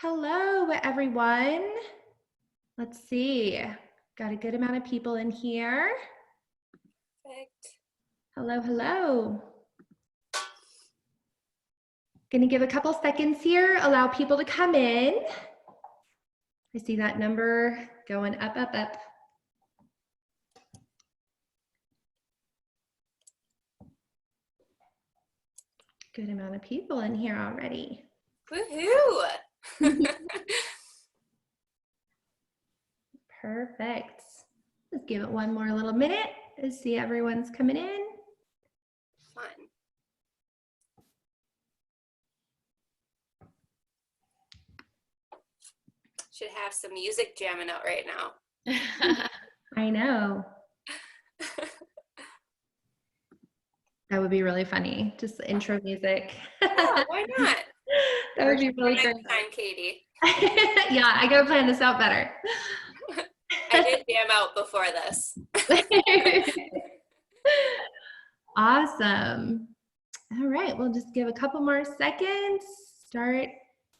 Hello, everyone. Let's see. Got a good amount of people in here. Perfect. Hello, hello. Gonna give a couple seconds here, allow people to come in. I see that number going up, up, up. Good amount of people in here already. Woohoo! Perfect. Let's give it one more little minute to see everyone's coming in. Fun. Should have some music jamming out right now. I know. That would be really funny. Just the intro music. Yeah, why not? That would be really great. Next time, Katie. Yeah, I gotta plan this out better. I did jam out before this. Awesome. All right, we'll just give a couple more seconds. Start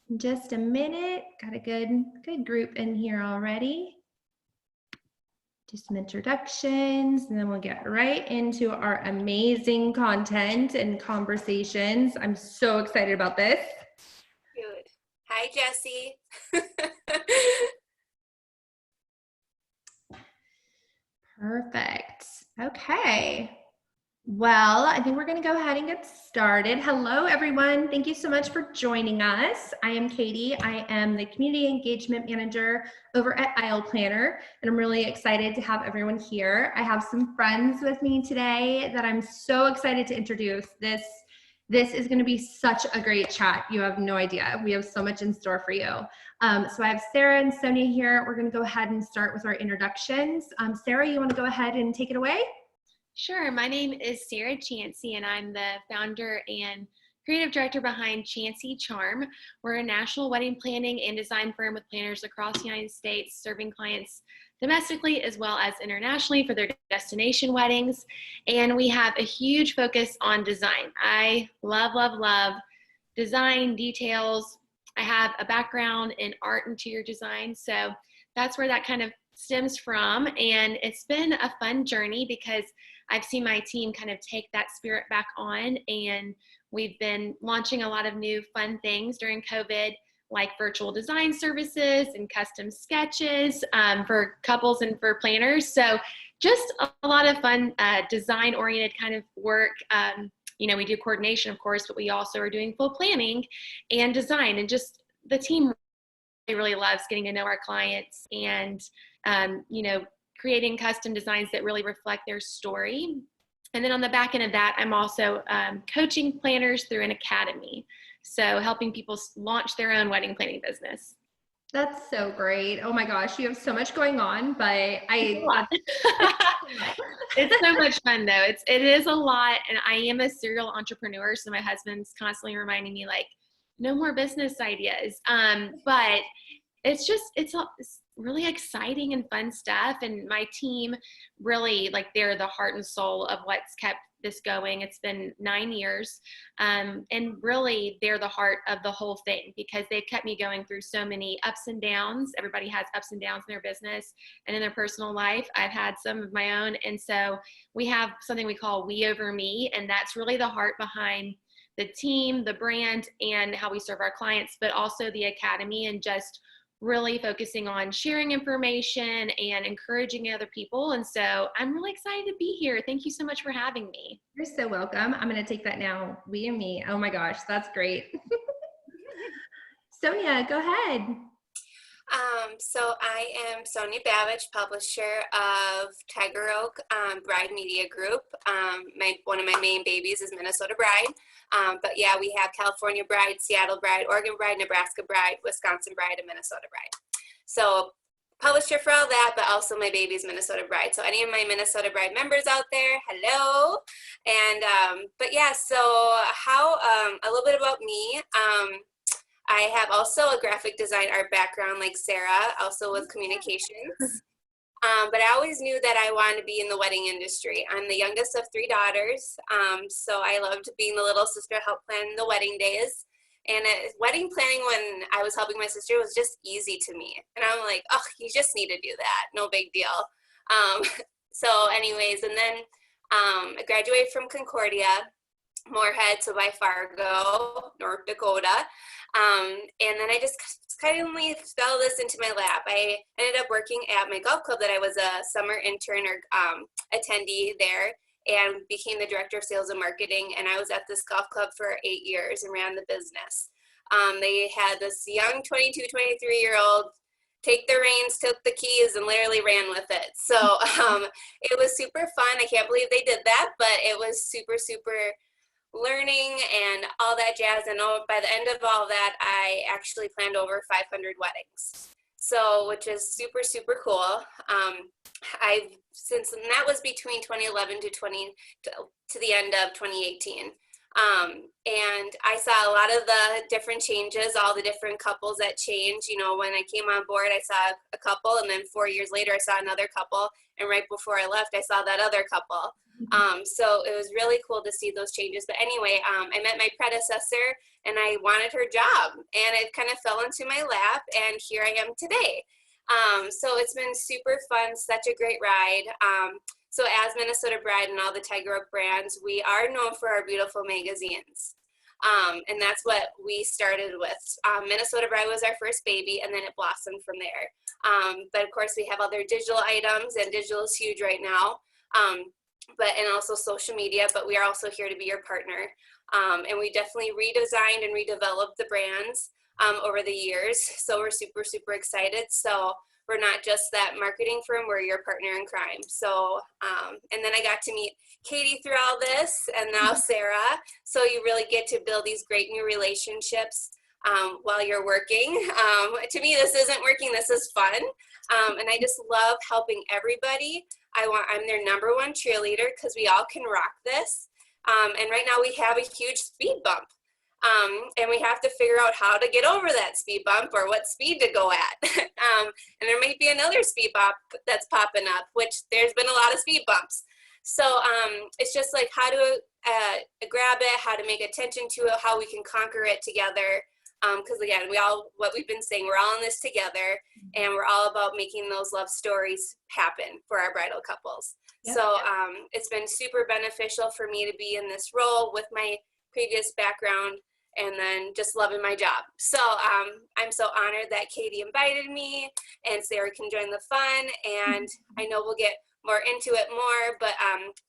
in just a minute. Got a good group in here already. Just some introductions, and then we'll get right into our amazing content and conversations. I'm so excited about this. Good. Hi, Jessie. Perfect. Okay. Well, I think we're going to go ahead and get started. Hello, everyone. Thank you so much for joining us. I am Katie. I am the Community Engagement Manager over at Aisle Planner, and I'm really excited to have everyone here. I have some friends with me today that I'm so excited to introduce. This is going to be such a great chat. You have no idea. We have so much in store for you. So I have Sarah and Sonja here. We're going to go ahead and start with our introductions. Sarah, you want to go ahead and take it away? Sure. My name is Sarah Chancey, and I'm the founder and creative director behind Chancey Charm. We're a national wedding planning and design firm with planners across the United States, serving clients domestically as well as internationally for their destination weddings. And we have a huge focus on design. I love design details. I have a background in art interior design, so that's where that kind of stems from. And it's been a fun journey because I've seen my team kind of take that spirit back on, and we've been launching a lot of new fun things during COVID, like virtual design services and custom sketches for couples and for planners. So just a lot of fun design-oriented kind of work. We do coordination, of course, but we also are doing full planning and design, and just the team really loves getting to know our clients and, creating custom designs that really reflect their story. And then on the back end of that, I'm also coaching planners through an academy. So helping people launch their own wedding planning business. That's so great. Oh my gosh, you have so much going on, but it's so much fun though. It is a lot. And I am a serial entrepreneur. So my husband's constantly reminding me like, no more business ideas. But it's really exciting and fun stuff. And my team really, they're the heart and soul of what's kept this going. It's been 9 years. And really they're the heart of the whole thing because they've kept me going through so many ups and downs. Everybody has ups and downs in their business and in their personal life. I've had some of my own. And so we have something we call We Over Me. And that's really the heart behind the team, the brand, and how we serve our clients, but also the academy, and just really focusing on sharing information and encouraging other people. And so I'm really excited to be here. Thank you so much for having me. You're so welcome. I'm going to take that now. We and me. Oh my gosh, that's great. Sonja, go ahead. So I am Sonja Babich, publisher of Tiger Oak Bride Media Group. One of my main babies is Minnesota Bride. But yeah, we have California Bride, Seattle Bride, Oregon Bride, Nebraska Bride, Wisconsin Bride, and Minnesota Bride. So publisher for all that, but also my baby's Minnesota Bride. So any of my Minnesota Bride members out there, hello. And but yeah, so how a little bit about me. I have also a graphic design art background like Sarah, also with communications. But I always knew that I wanted to be in the wedding industry. I'm the youngest of 3 daughters, so I loved being the little sister, help plan the wedding days. And wedding planning, when I was helping my sister, was just easy to me. And I'm like, oh, you just need to do that. No big deal. So anyways, and then I graduated from Concordia, Moorhead, so by Fargo, North Dakota. And then I just kind of fell this into my lap. I ended up working at my golf club that I was a summer intern or attendee there, and became the director of sales and marketing. And I was at this golf club for 8 years and ran the business. They had this young 22, 23-year-old take the reins, took the keys, and literally ran with it. So it was super fun. I can't believe they did that, but it was super, super learning and all that jazz. And by the end of all that, I actually planned over 500 weddings. So, which is super, super cool. Since that was between 2011 to the end of 2018. And I saw a lot of the different changes, all the different couples that changed. You know, when I came on board, I saw a couple, and then 4 years later, I saw another couple. And right before I left, I saw that other couple. So it was really cool to see those changes. But anyway, I met my predecessor, and I wanted her job, and it kind of fell into my lap, and here I am today. So it's been super fun, such a great ride. So as Minnesota Bride and all the Tiger Oak brands, we are known for our beautiful magazines. And that's what we started with. Minnesota Bride was our first baby, and then it blossomed from there. But of course, we have other digital items, and digital is huge right now. And also social media, but we are also here to be your partner. And we definitely redesigned and redeveloped the brands over the years. So we're super, super excited. So we're not just that marketing firm, we're your partner in crime. So, and then I got to meet Katie through all this, and now Sarah. So you really get to build these great new relationships while you're working. To me, this isn't working, this is fun. And I just love helping everybody. I'm their #1 cheerleader because we all can rock this. And right now we have a huge speed bump. And we have to figure out how to get over that speed bump, or what speed to go at. And there might be another speed bump that's popping up, which there's been a lot of speed bumps. So it's just like how to grab it, how to make attention to it, how we can conquer it together. Because again, what we've been saying, we're all in this together, and we're all about making those love stories happen for our bridal couples. Yep. So it's been super beneficial for me to be in this role with my previous background, and then just loving my job. So I'm so honored that Katie invited me, and Sarah can join the fun, and I know we'll get more into it more, but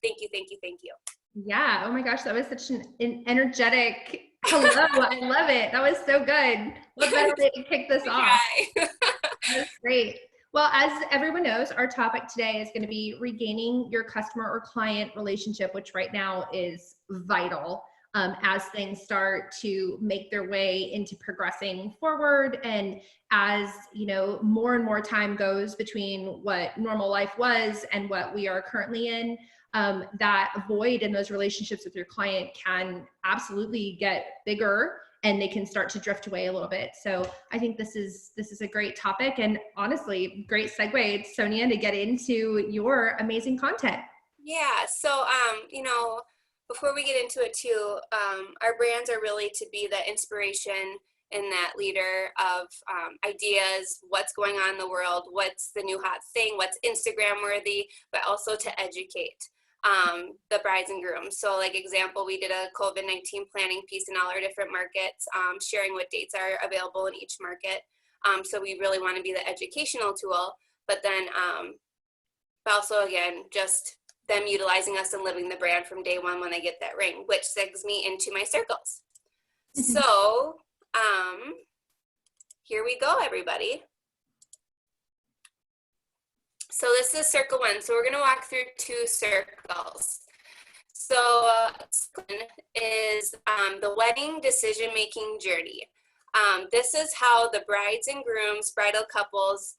thank you, thank you, thank you. Yeah, oh my gosh, that was such an energetic hello. I love it. That was so good. What better way to kick this off? That's great. Well, as everyone knows, our topic today is going to be regaining your customer or client relationship, which right now is vital. As things start to make their way into progressing forward, and as you know, more and more time goes between what normal life was and what we are currently in, that void in those relationships with your client can absolutely get bigger, and they can start to drift away a little bit. So I think this is a great topic, and honestly, great segue, Sonja, to get into your amazing content. Yeah. So you know, before we get into it too, our brands are really to be the inspiration and that leader of ideas, what's going on in the world, what's the new hot thing, what's Instagram worthy, but also to educate the brides and grooms. So like example, we did a COVID-19 planning piece in all our different markets, sharing what dates are available in each market. So we really want to be the educational tool, but then also again, just them utilizing us and living the brand from day one when they get that ring, which segs me into my circles. So here we go, everybody. So this is circle 1. So we're going to walk through 2 circles. So one is the wedding decision-making journey. This is how the brides and grooms, bridal couples,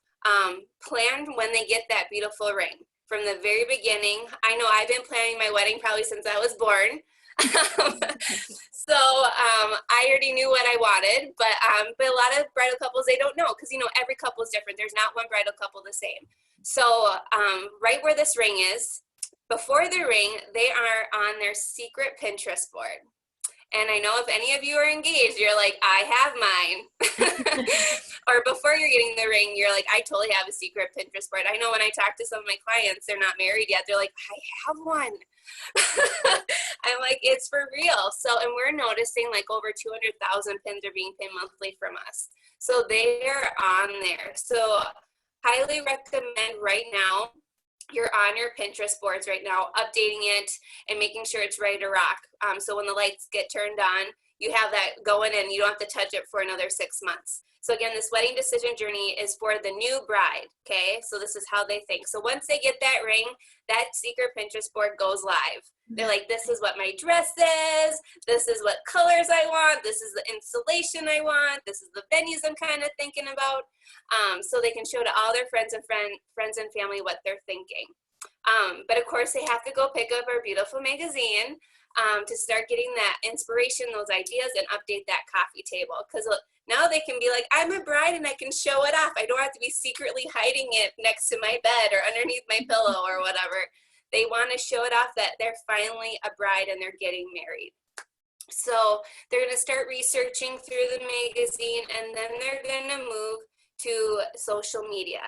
plan when they get that beautiful ring. From the very beginning. I know I've been planning my wedding probably since I was born. So I already knew what I wanted, but a lot of bridal couples, they don't know, because you know every couple is different. There's not one bridal couple the same. So right where this ring is, before the ring, they are on their secret Pinterest board. And I know if any of you are engaged, you're like, I have mine. Or before you're getting the ring, you're like, I totally have a secret Pinterest board. I know when I talk to some of my clients, they're not married yet. They're like, I have one. I'm like, it's for real. So, and we're noticing like over 200,000 pins are being pinned monthly from us. So they're on there. So highly recommend right now, you're on your Pinterest boards right now, updating it and making sure it's ready to rock. So when the lights get turned on, you have that going and you don't have to touch it for another 6 months. So again, this wedding decision journey is for the new bride, okay? So this is how they think. So once they get that ring, that secret Pinterest board goes live. They're like, this is what my dress is. This is what colors I want. This is the installation I want. This is the venues I'm kind of thinking about. So they can show to all their friends and family what they're thinking. But of course, they have to go pick up our beautiful magazine to start getting that inspiration, those ideas, and update that coffee table. Because now they can be like, I'm a bride and I can show it off. I don't have to be secretly hiding it next to my bed or underneath my pillow or whatever. They want to show it off that they're finally a bride and they're getting married. So they're going to start researching through the magazine, and then they're going to move to social media.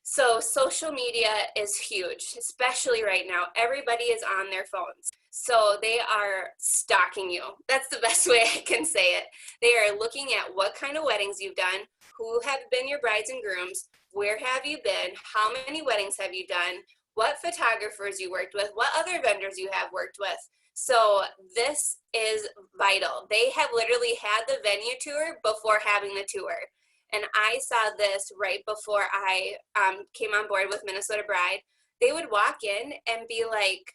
So social media is huge, especially right now. Everybody is on their phones. So they are stalking you. That's the best way I can say it. They are looking at what kind of weddings you've done, who have been your brides and grooms, where have you been, how many weddings have you done, what photographers you worked with, what other vendors you have worked with. So this is vital. They have literally had the venue tour before having the tour. And I saw this right before I came on board with Minnesota Bride. They would walk in and be like,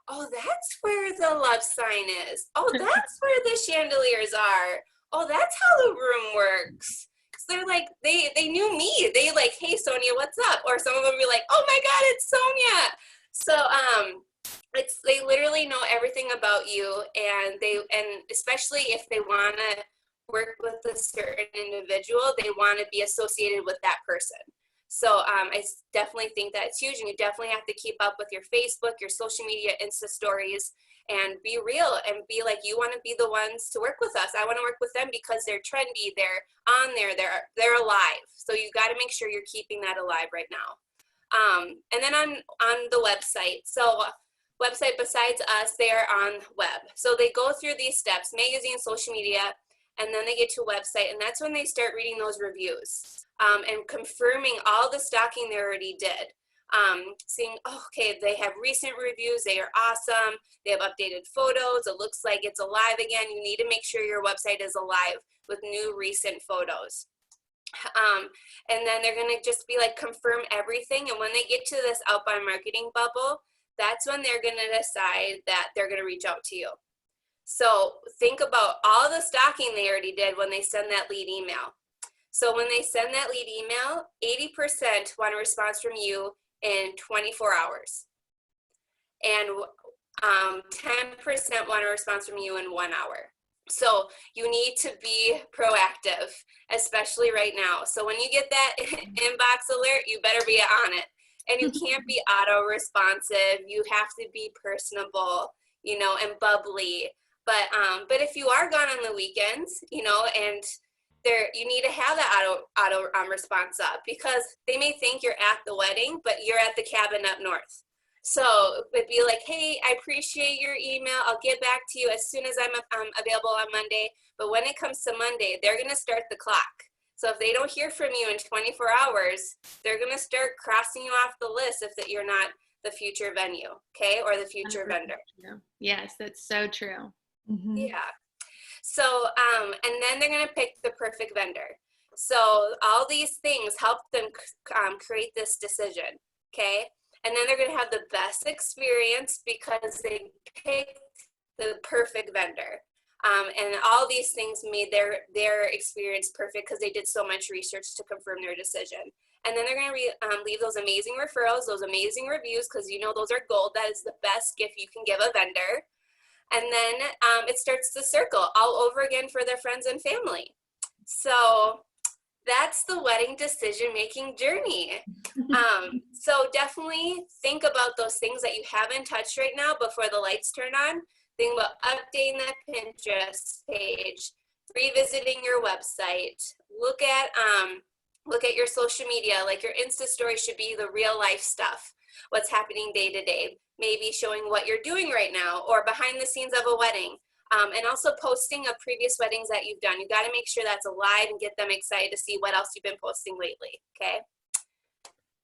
oh, that's where the love sign is. Oh, that's where the chandeliers are. Oh, that's how the room works. So they're like, they knew me. They like, hey, Sonja, what's up? Or some of them would be like, oh my God, it's Sonja. So they literally know everything about you, and especially if they want to work with a certain individual, they want to be associated with that person. So I definitely think that's huge, and you definitely have to keep up with your Facebook, your social media, Insta stories, and be real and be like, you want to be the ones to work with us. I want to work with them because they're trendy, they're on there, they're alive. So you got to make sure you're keeping that alive right now. And then on the website, so website besides us, they're on web. So they go through these steps, magazine, social media, and then they get to a website, and that's when they start reading those reviews and confirming all the stalking they already did. Seeing, oh, okay, they have recent reviews, they are awesome, they have updated photos, it looks like it's alive again. You need to make sure your website is alive with new recent photos. And then they're going to just be like, confirm everything, and when they get to this outbound marketing bubble, that's when they're going to decide that they're going to reach out to you. So think about all the stalking they already did when they send that lead email. So when they send that lead email, 80% want a response from you in 24 hours. And 10% want a response from you in 1 hour. So you need to be proactive, especially right now. So when you get that inbox alert, you better be on it. And you can't be auto-responsive. You have to be personable, and bubbly. But if you are gone on the weekends, and you need to have that auto response up, because they may think you're at the wedding, but you're at the cabin up north. So it'd be like, hey, I appreciate your email. I'll get back to you as soon as I'm available on Monday. But when it comes to Monday, they're going to start the clock. So if they don't hear from you in 24 hours, they're going to start crossing you off the list if you're not the future venue, okay, or the future vendor. Yes, that's so true. Mm-hmm. Yeah. So, and then they're going to pick the perfect vendor. So all these things help them create this decision, okay? And then they're going to have the best experience because they picked the perfect vendor. And all these things made their experience perfect because they did so much research to confirm their decision. And then they're going to leave those amazing referrals, those amazing reviews, because those are gold. That is the best gift you can give a vendor. And then it starts the circle all over again for their friends and family. So that's the wedding decision-making journey. So definitely think about those things that you haven't touched right now before the lights turn on. think about updating that Pinterest page, revisiting your website. Look at your social media. Like your Insta story should be the real life stuff, what's happening day to day, maybe showing what you're doing right now or behind the scenes of a wedding. And also posting of previous weddings that you've done. You got to make sure that's alive and get them excited to see what else you've been posting lately, okay?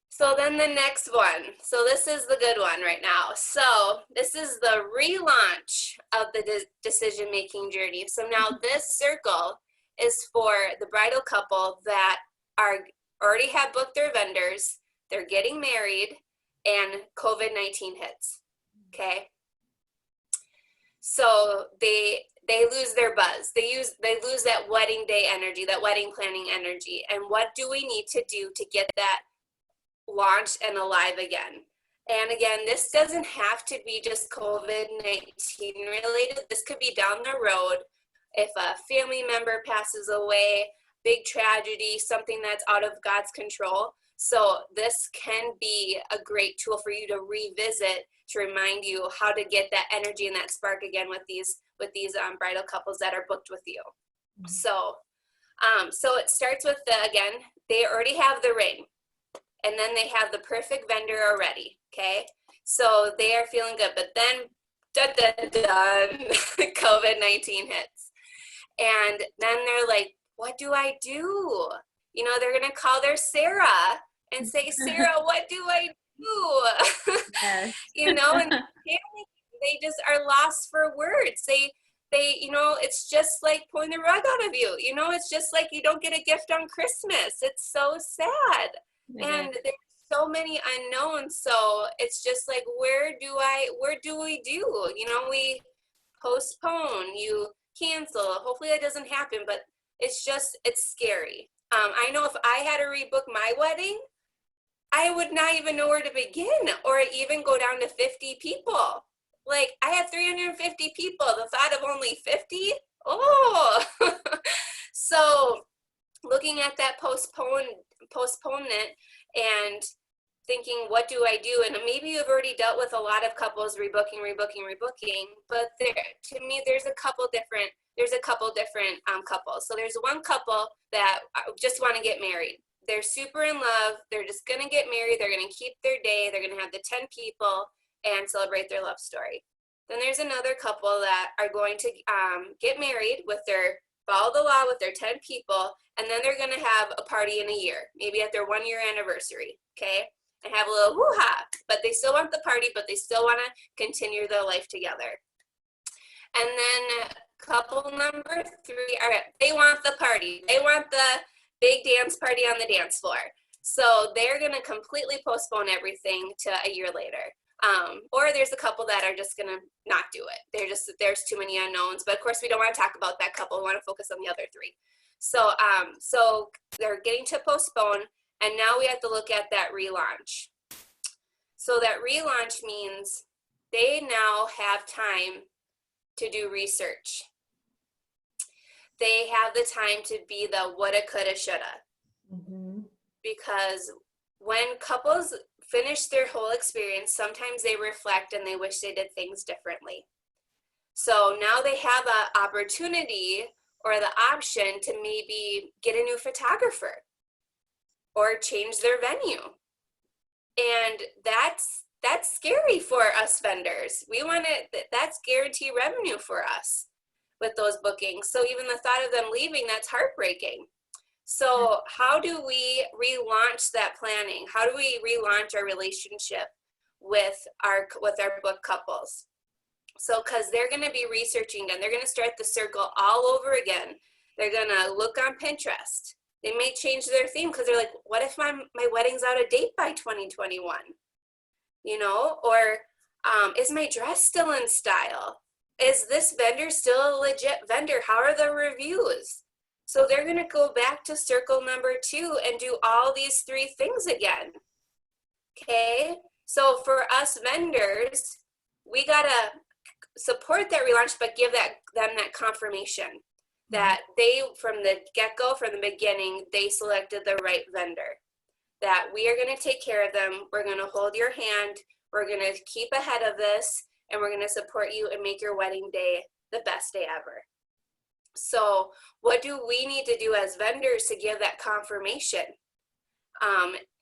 So then the next one. So this is the good one right now. So this is the relaunch of the decision-making journey. So now this circle is for the bridal couple that already have booked their vendors, they're getting married, and COVID-19 hits, okay? So they lose their buzz. They lose that wedding day energy, that wedding planning energy. And what do we need to do to get that launched and alive again? And again, this doesn't have to be just COVID-19 related. This could be down the road if a family member passes away, big tragedy, something that's out of God's control. So this can be a great tool for you to revisit, to remind you how to get that energy and that spark again with these bridal couples that are booked with you. Mm-hmm. So it starts with again, they already have the ring, and then they have the perfect vendor already. Okay, so they are feeling good, but then COVID-19 hits, and then they're like, what do I do? You know, they're gonna call their Sarah and say, Sarah, what do I do? Yes. You know, and they just are lost for words. They, you know, it's just like pulling the rug out of you. You know, it's just like you don't get a gift on Christmas. It's so sad. Mm-hmm. And there's so many unknowns. So it's just like, where do we do? You know, we postpone, you cancel. Hopefully that doesn't happen, but it's scary. I know if I had to rebook my wedding, I would not even know where to begin, or even go down to 50 people. Like, I had 350 people, the thought of only 50, oh. So looking at that postponement and thinking, what do I do? And maybe you've already dealt with a lot of couples rebooking, but to me, there's a couple different couples. So there's one couple that just want to get married. They're super in love. They're just going to get married. They're going to keep their day. They're going to have the 10 people and celebrate their love story. Then there's another couple that are going to get married follow the law with their 10 people, and then they're going to have a party in a year, maybe at their 1 year anniversary, okay? And have a little hoo-ha, but they still want the party, but they still want to continue their life together. And then couple number 3, all right, they want the party. They want the big dance party on the dance floor. So they're going to completely postpone everything to a year later. Or there's a couple that are just going to not do it. There's too many unknowns. But of course, we don't want to talk about that couple. We want to focus on the other 3. So they're getting to postpone, and now we have to look at that relaunch. So that relaunch means they now have time to do research. They have the time to be the woulda, coulda, shoulda. Mm-hmm. Because when couples finish their whole experience, sometimes they reflect and they wish they did things differently. So now they have an opportunity or the option to maybe get a new photographer or change their venue. And that's scary for us vendors. We want that's guaranteed revenue for us with those bookings. So even the thought of them leaving, that's heartbreaking. So how do we relaunch that planning? How do we relaunch our relationship with our book couples? So because they're going to be researching and they're going to start the circle all over again. They're going to look on Pinterest. They may change their theme because they're like, what if my wedding's out of date by 2021? You know, or is my dress still in style? Is this vendor still a legit vendor? How are the reviews? So they're going to go back to circle number 2 and do all these 3 things again. Okay, so for us vendors, we got to support that relaunch, but give them that confirmation that they, from the get-go, from the beginning, they selected the right vendor. That we are going to take care of them. We're going to hold your hand. We're going to keep ahead of this. and we're going to support you and make your wedding day the best day ever. So what do we need to do as vendors to give that confirmation?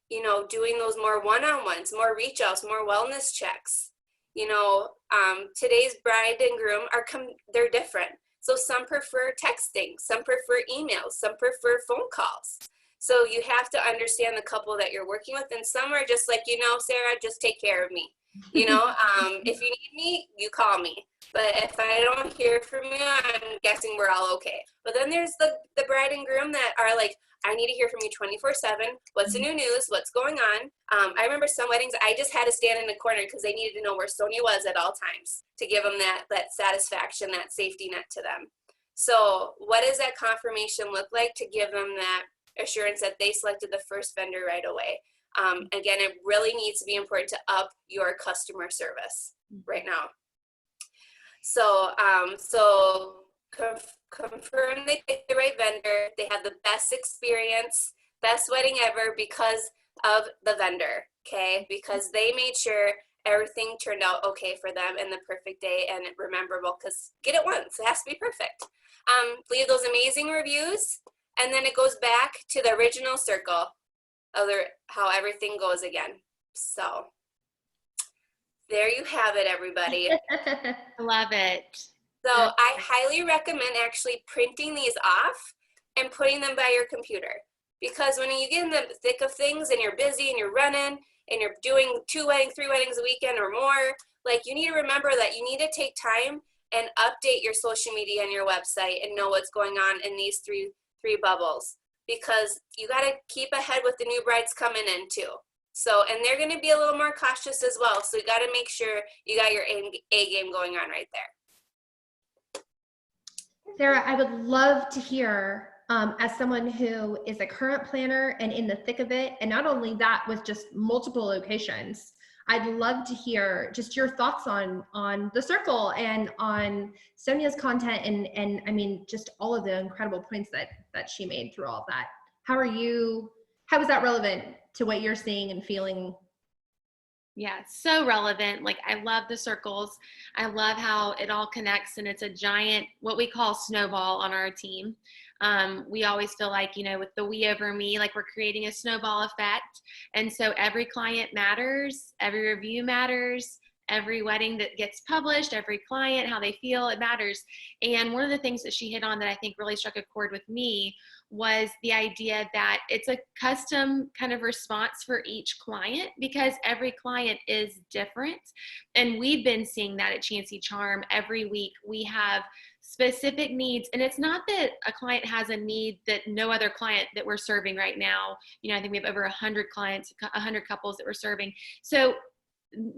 You know, doing those more one-on-ones, more reach outs, more wellness checks. You know, today's bride and groom they're different. So some prefer texting, some prefer emails, some prefer phone calls. So you have to understand the couple that you're working with, and some are just like, you know, Sarah, just take care of me. You know, if you need me, you call me. But if I don't hear from you, I'm guessing we're all okay. But then there's the bride and groom that are like, I need to hear from you 24/7. What's the new news? What's going on? I remember some weddings, I just had to stand in the corner because they needed to know where Sonja was at all times to give them that satisfaction, that safety net to them. So what does that confirmation look like to give them that assurance that they selected the first vendor right away? Again, it really needs to be important to up your customer service right now. So, confirm they picked the right vendor. They have the best experience, best wedding ever because of the vendor, okay? Because they made sure everything turned out okay for them and the perfect day and rememberable, because get it once, it has to be perfect. Leave those amazing reviews, and then it goes back to the original circle of how everything goes again. So there you have it, everybody. I love it. So I highly recommend actually printing these off and putting them by your computer, because when you get in the thick of things and you're busy and you're running and you're doing 2 weddings, 3 weddings a weekend or more, like, you need to remember that you need to take time and update your social media and your website and know what's going on in these three bubbles, because you got to keep ahead with the new brides coming in too. So, and they're going to be a little more cautious as well. So you got to make sure you got your A game going on right there. Sarah, I would love to hear, as someone who is a current planner and in the thick of it, and not only that, with just multiple locations, I'd love to hear just your thoughts on the circle and on Sonja's content, and I mean, just all of the incredible points that she made through all of that. How is that relevant to what you're seeing and feeling? Yeah, so relevant. Like, I love the circles. I love how it all connects, and it's a giant, what we call snowball on our team. We always feel like, you know, with the we over me, like we're creating a snowball effect. And so every client matters, every review matters, every wedding that gets published, every client, how they feel, it matters. And one of the things that she hit on that I think really struck a chord with me was the idea that it's a custom kind of response for each client, because every client is different. And we've been seeing that at Chancey Charm. Every week we have specific needs, and it's not that a client has a need that no other client that we're serving right now, you know, I think we have over 100 clients, 100 couples that we're serving. So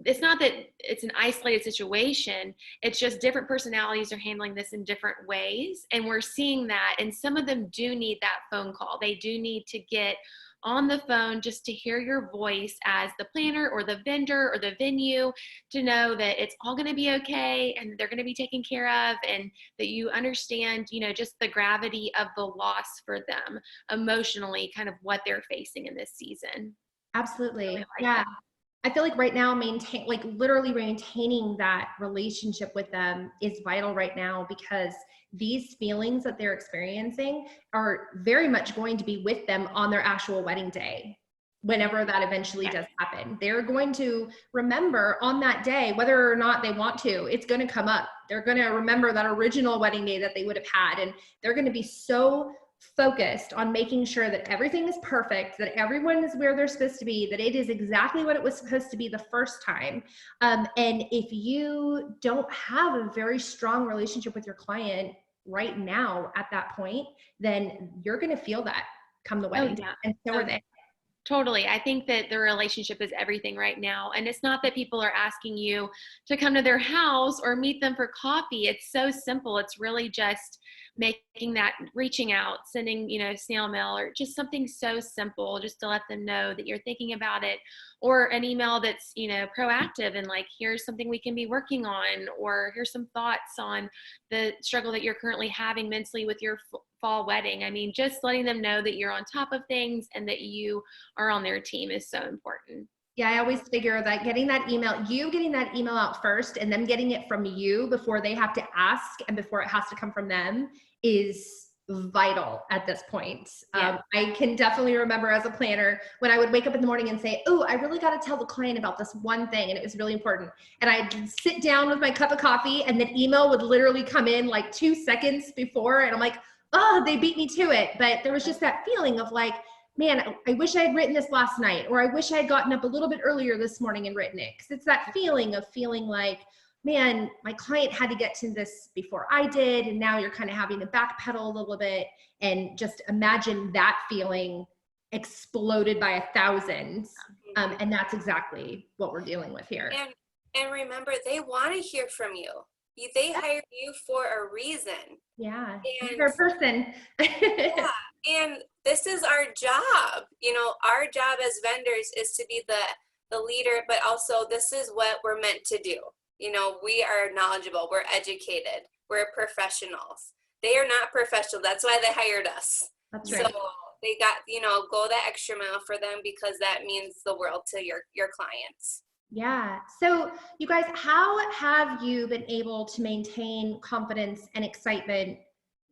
it's not that it's an isolated situation. It's just different personalities are handling this in different ways. And we're seeing that. And some of them do need that phone call. They do need to get on the phone just to hear your voice as the planner or the vendor or the venue, to know that it's all going to be okay and they're going to be taken care of, and that you understand, you know, just the gravity of the loss for them emotionally, kind of what they're facing in this season. Absolutely. Really like Yeah. that. I feel like right now, literally maintaining that relationship with them is vital right now, because these feelings that they're experiencing are very much going to be with them on their actual wedding day. Whenever that eventually does happen, they're going to remember on that day, whether or not they want to, it's going to come up. They're going to remember that original wedding day that they would have had. And they're going to be so focused on making sure that everything is perfect, that everyone is where they're supposed to be, that it is exactly what it was supposed to be the first time. And if you don't have a very strong relationship with your client right now at that point, then you're going to feel that come the wedding. Yeah. And so are they. Totally. I think that the relationship is everything right now. And it's not that people are asking you to come to their house or meet them for coffee. It's so simple. It's really just making that, reaching out, sending, you know, snail mail, or just something so simple, just to let them know that you're thinking about it, or an email that's, you know, proactive and like, here's something we can be working on, or here's some thoughts on the struggle that you're currently having mentally with your fall wedding. I mean, just letting them know that you're on top of things and that you are on their team is so important. Yeah, I always figure that getting that email out first and then getting it from you before they have to ask and before it has to come from them is vital at this point. Yeah. I can definitely remember as a planner when I would wake up in the morning and say, oh, I really got to tell the client about this one thing. And it was really important. And I'd sit down with my cup of coffee and the email would literally come in like 2 seconds before. And I'm like, oh, they beat me to it. But there was just that feeling of like, man, I wish I had written this last night, or I wish I had gotten up a little bit earlier this morning and written it. Because it's that feeling of feeling like, man, my client had to get to this before I did, and now you're kind of having to backpedal a little bit. And just imagine that feeling exploded by 1,000. And that's exactly what we're dealing with here. And remember, they want to hear from you. They hired you for a reason. Yeah, and you're a person. Yeah, and this is our job. Our job as vendors is to be the leader, but also this is what we're meant to do. We are knowledgeable, we're educated, we're professionals. They are not professional. That's why they hired us. That's right. So they got, go that extra mile for them because that means the world to your clients. Yeah. So you guys, how have you been able to maintain confidence and excitement,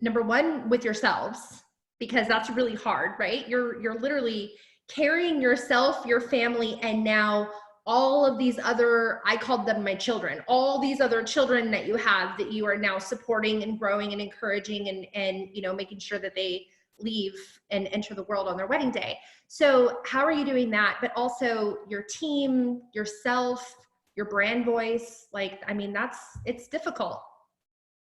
number one, with yourselves? Because that's really hard, right? You're literally carrying yourself, your family, and now all of these other, I called them my children, all these other children that you have that you are now supporting and growing and encouraging and making sure that they leave and enter the world on their wedding day. So how are you doing that? But also your team, yourself, your brand voice, it's difficult.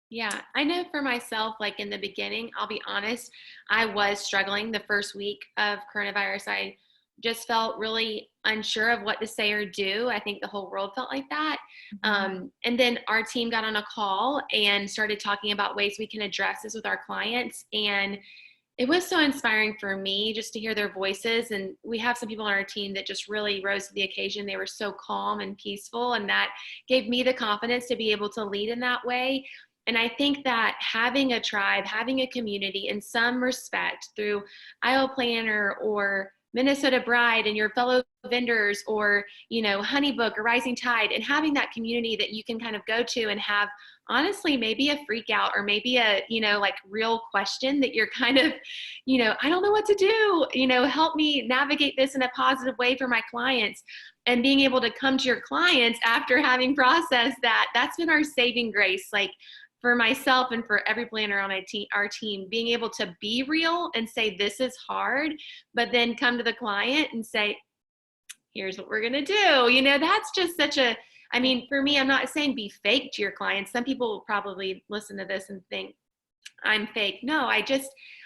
Yeah, I know for myself, like in the beginning, I'll be honest, I was struggling the first week of coronavirus. I just felt really unsure of what to say or do. I think the whole world felt like that. And then our team got on a call and started talking about ways we can address this with our clients. And it was so inspiring for me just to hear their voices. And we have some people on our team that just really rose to the occasion. They were so calm and peaceful. And that gave me the confidence to be able to lead in that way. And I think that having a tribe, having a community in some respect through IO Planner or Minnesota Bride and your fellow vendors or, Honeybook or Rising Tide, and having that community that you can kind of go to and have honestly maybe a freak out or maybe a, real question that you're kind of, I don't know what to do, help me navigate this in a positive way for my clients. And being able to come to your clients after having processed that, that's been our saving grace. Like, for myself and for every planner on our team, being able to be real and say, this is hard, but then come to the client and say, here's what we're going to do. That's just for me, I'm not saying be fake to your clients. Some people will probably listen to this and think I'm fake. No,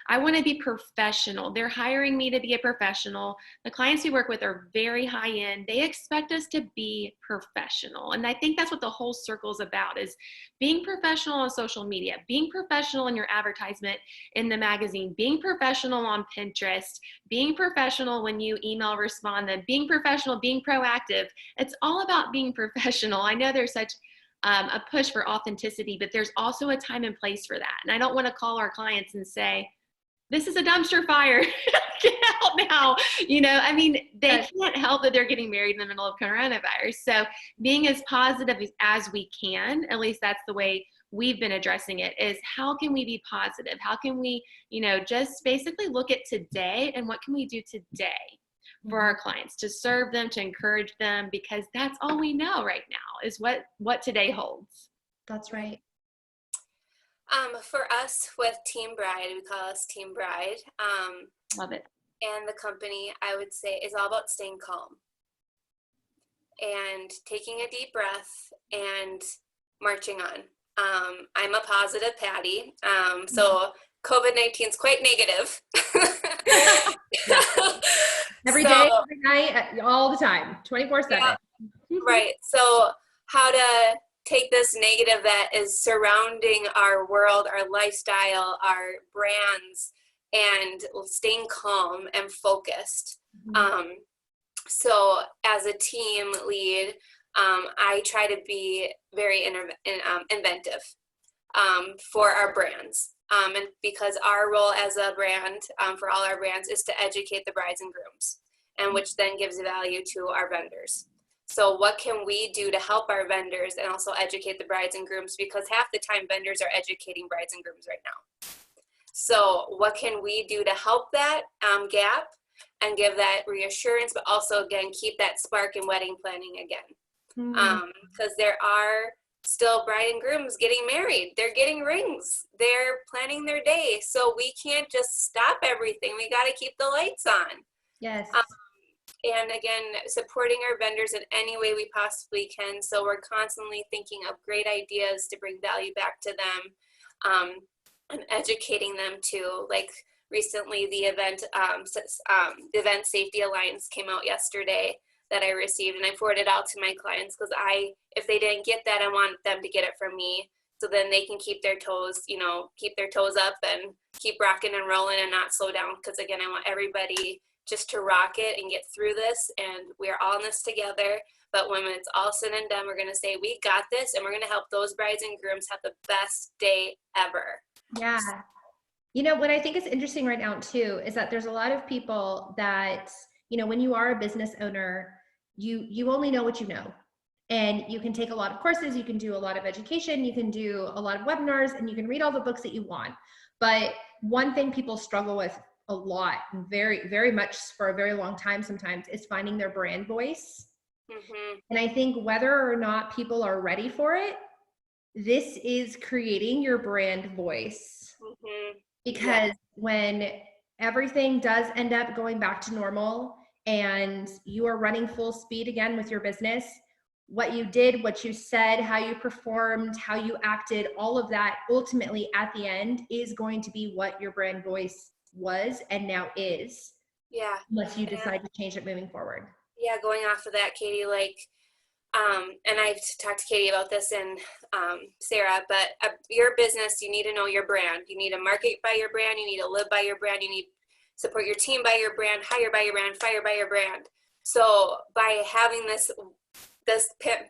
I want to be professional. They're hiring me to be a professional. The clients we work with are very high end. They expect us to be professional. And I think that's what the whole circle is about, is being professional on social media, being professional in your advertisement in the magazine, being professional on Pinterest, being professional when you email respond them, being professional, being proactive. It's all about being professional. I know there's such a push for authenticity, but there's also a time and place for that. And I don't want to call our clients and say, this is a dumpster fire. Get out now. They can't help that they're getting married in the middle of coronavirus. So being as positive as we can, at least that's the way we've been addressing it, is how can we be positive? How can we, just basically look at today and what can we do today for our clients to serve them, to encourage them, because that's all we know right now is what today holds. That's right. For us with Team Bride, we call us Team Bride. Love it. And the company, I would say, is all about staying calm and taking a deep breath and marching on. I'm a positive Patty, so COVID-19 is quite negative. Every day, every night, all the time, 24/7. Yeah, right. So how to take this negative that is surrounding our world, our lifestyle, our brands, and staying calm and focused. So as a team lead, I try to be very inventive for our brands. And because our role as a brand, for all our brands, is to educate the brides and grooms. and which then gives value to our vendors. So what can we do to help our vendors and also educate the brides and grooms? Because half the time vendors are educating brides and grooms right now. So what can we do to help that gap and give that reassurance, but also, again, keep that spark in wedding planning again? Because there are still bride and grooms getting married. They're getting rings. They're planning their day. So we can't just stop everything. We got to keep the lights on. Yes. And again, supporting our vendors in any way we possibly can. So we're constantly thinking of great ideas to bring value back to them, and educating them too. Like recently, the Event Safety Alliance came out yesterday that I received, and I forwarded out to my clients because if they didn't get that, I want them to get it from me, so then they can keep their toes up and keep rocking and rolling and not slow down. Because again, I want everybody just to rock it and get through this, and we're all in this together. But when it's all said and done, we're going to say, we got this, and we're going to help those brides and grooms have the best day ever. Yeah. You know, what I think is interesting right now too, is that there's a lot of people that, you know, when you are a business owner, you only know what you know. And you can take a lot of courses, you can do a lot of education, you can do a lot of webinars, and you can read all the books that you want. But one thing people struggle with a lot, very, very much for a very long time sometimes, is finding their brand voice. Mm-hmm. And I think whether or not people are ready for it, this is creating your brand voice. Mm-hmm. Because when everything does end up going back to normal and you are running full speed again with your business, what you did, what you said, how you performed, how you acted, all of that ultimately at the end is going to be what your brand voice was and now is. Yeah. Unless you decide to change it moving forward. Yeah, going off of that, Katie, and I've talked to Katie about this and Sarah, but your business, you need to know your brand. You need to market by your brand. You need to live by your brand. You need to support your team by your brand, hire by your brand, fire by your brand. So by having this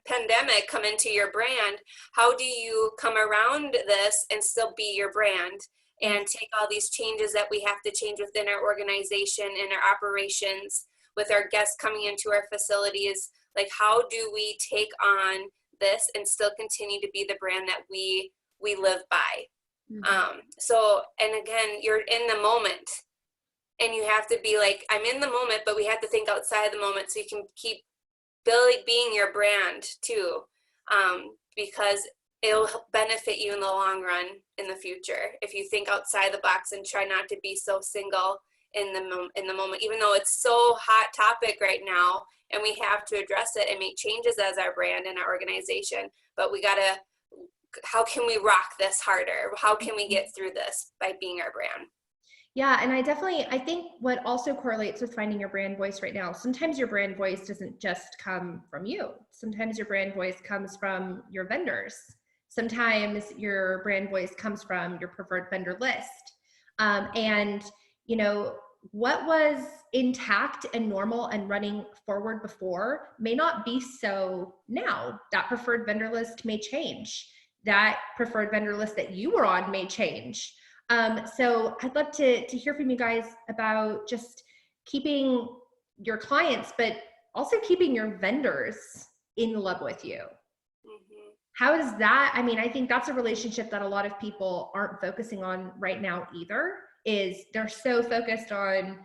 pandemic come into your brand, how do you come around this and still be your brand and take all these changes that we have to change within our organization and our operations with our guests coming into our facilities? Like, how do we take on this and still continue to be the brand that we live by? Mm-hmm. So, and again, you're in the moment, and you have to be like, I'm in the moment, but we have to think outside the moment so you can keep being your brand too, because it'll benefit you in the long run in the future if you think outside the box and try not to be so single in the moment, even though it's so hot topic right now. And we have to address it and make changes as our brand and our organization. But how can we rock this harder? How can we get through this by being our brand? Yeah, and I think what also correlates with finding your brand voice right now, sometimes your brand voice doesn't just come from you. Sometimes your brand voice comes from your vendors. Sometimes your brand voice comes from your preferred vendor list. And, you know, what was intact and normal and running forward before may not be so now. That preferred vendor list may change. That preferred vendor list that you were on may change. So I'd love to hear from you guys about just keeping your clients, but also keeping your vendors in love with you. Mm-hmm. How is that? I mean, I think that's a relationship that a lot of people aren't focusing on right now either. Is they're so focused on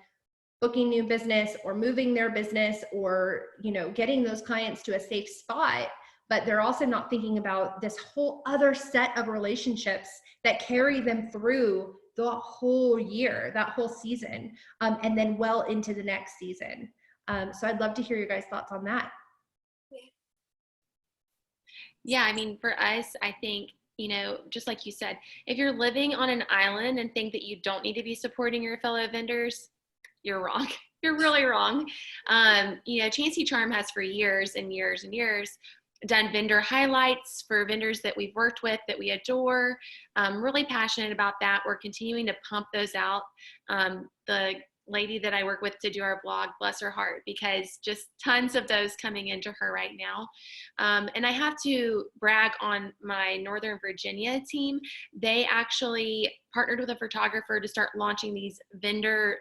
booking new business or moving their business or, you know, getting those clients to a safe spot, but they're also not thinking about this whole other set of relationships that carry them through the whole year, that whole season, and then well into the next season. So I'd love to hear your guys' thoughts on that. Yeah, I mean, for us, I think, you know, just like you said, if you're living on an island and think that you don't need to be supporting your fellow vendors, you're wrong. You're really wrong. You know, Chancey Charm has for years and years and years done vendor highlights for vendors that we've worked with that we adore. Really passionate about that. We're continuing to pump those out. The lady that I work with to do our blog, bless her heart, because just tons of those coming into her right now. And I have to brag on my Northern Virginia team. They actually partnered with a photographer to start launching these vendor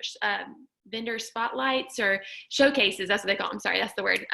vendor spotlights or showcases. That's what they call them. Sorry, that's the word.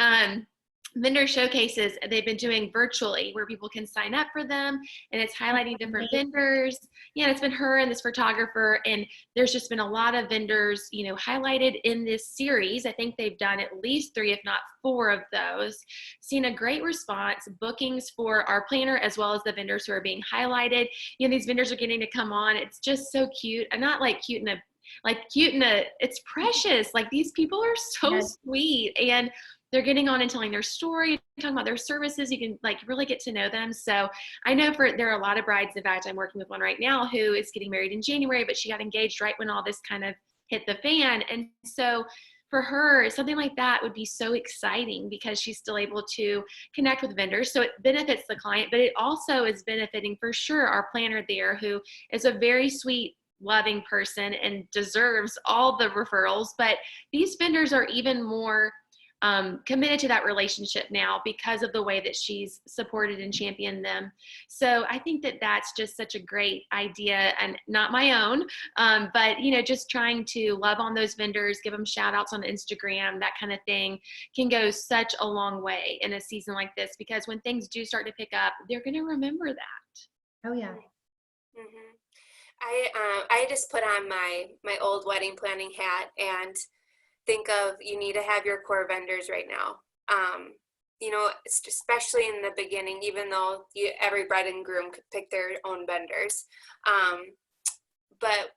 Vendor showcases they've been doing virtually where people can sign up for them, and it's highlighting different vendors. Yeah, it's been her and this photographer, and there's just been a lot of vendors, highlighted in this series. I think they've done at least 3, if not 4 of those. Seen a great response, bookings for our planner as well as the vendors who are being highlighted. These vendors are getting to come on. It's just so cute. I'm not like cute in a, it's precious. Like, these people are so sweet, and they're getting on and telling their story, talking about their services. You can really get to know them. So I know there are a lot of brides. In fact, I'm working with one right now who is getting married in January, but she got engaged right when all this kind of hit the fan. And so for her, something like that would be so exciting because she's still able to connect with vendors. So it benefits the client, but it also is benefiting for sure our planner there, who is a very sweet, loving person and deserves all the referrals. But these vendors are even more committed to that relationship now because of the way that she's supported and championed them. So I think that that's just such a great idea, and not my own, but just trying to love on those vendors, give them shout outs on Instagram, that kind of thing can go such a long way in a season like this, because when things do start to pick up, they're going to remember that. Oh yeah. Mm-hmm. I just put on my old wedding planning hat and think of, you need to have your core vendors right now. Especially in the beginning, even though every bride and groom could pick their own vendors. But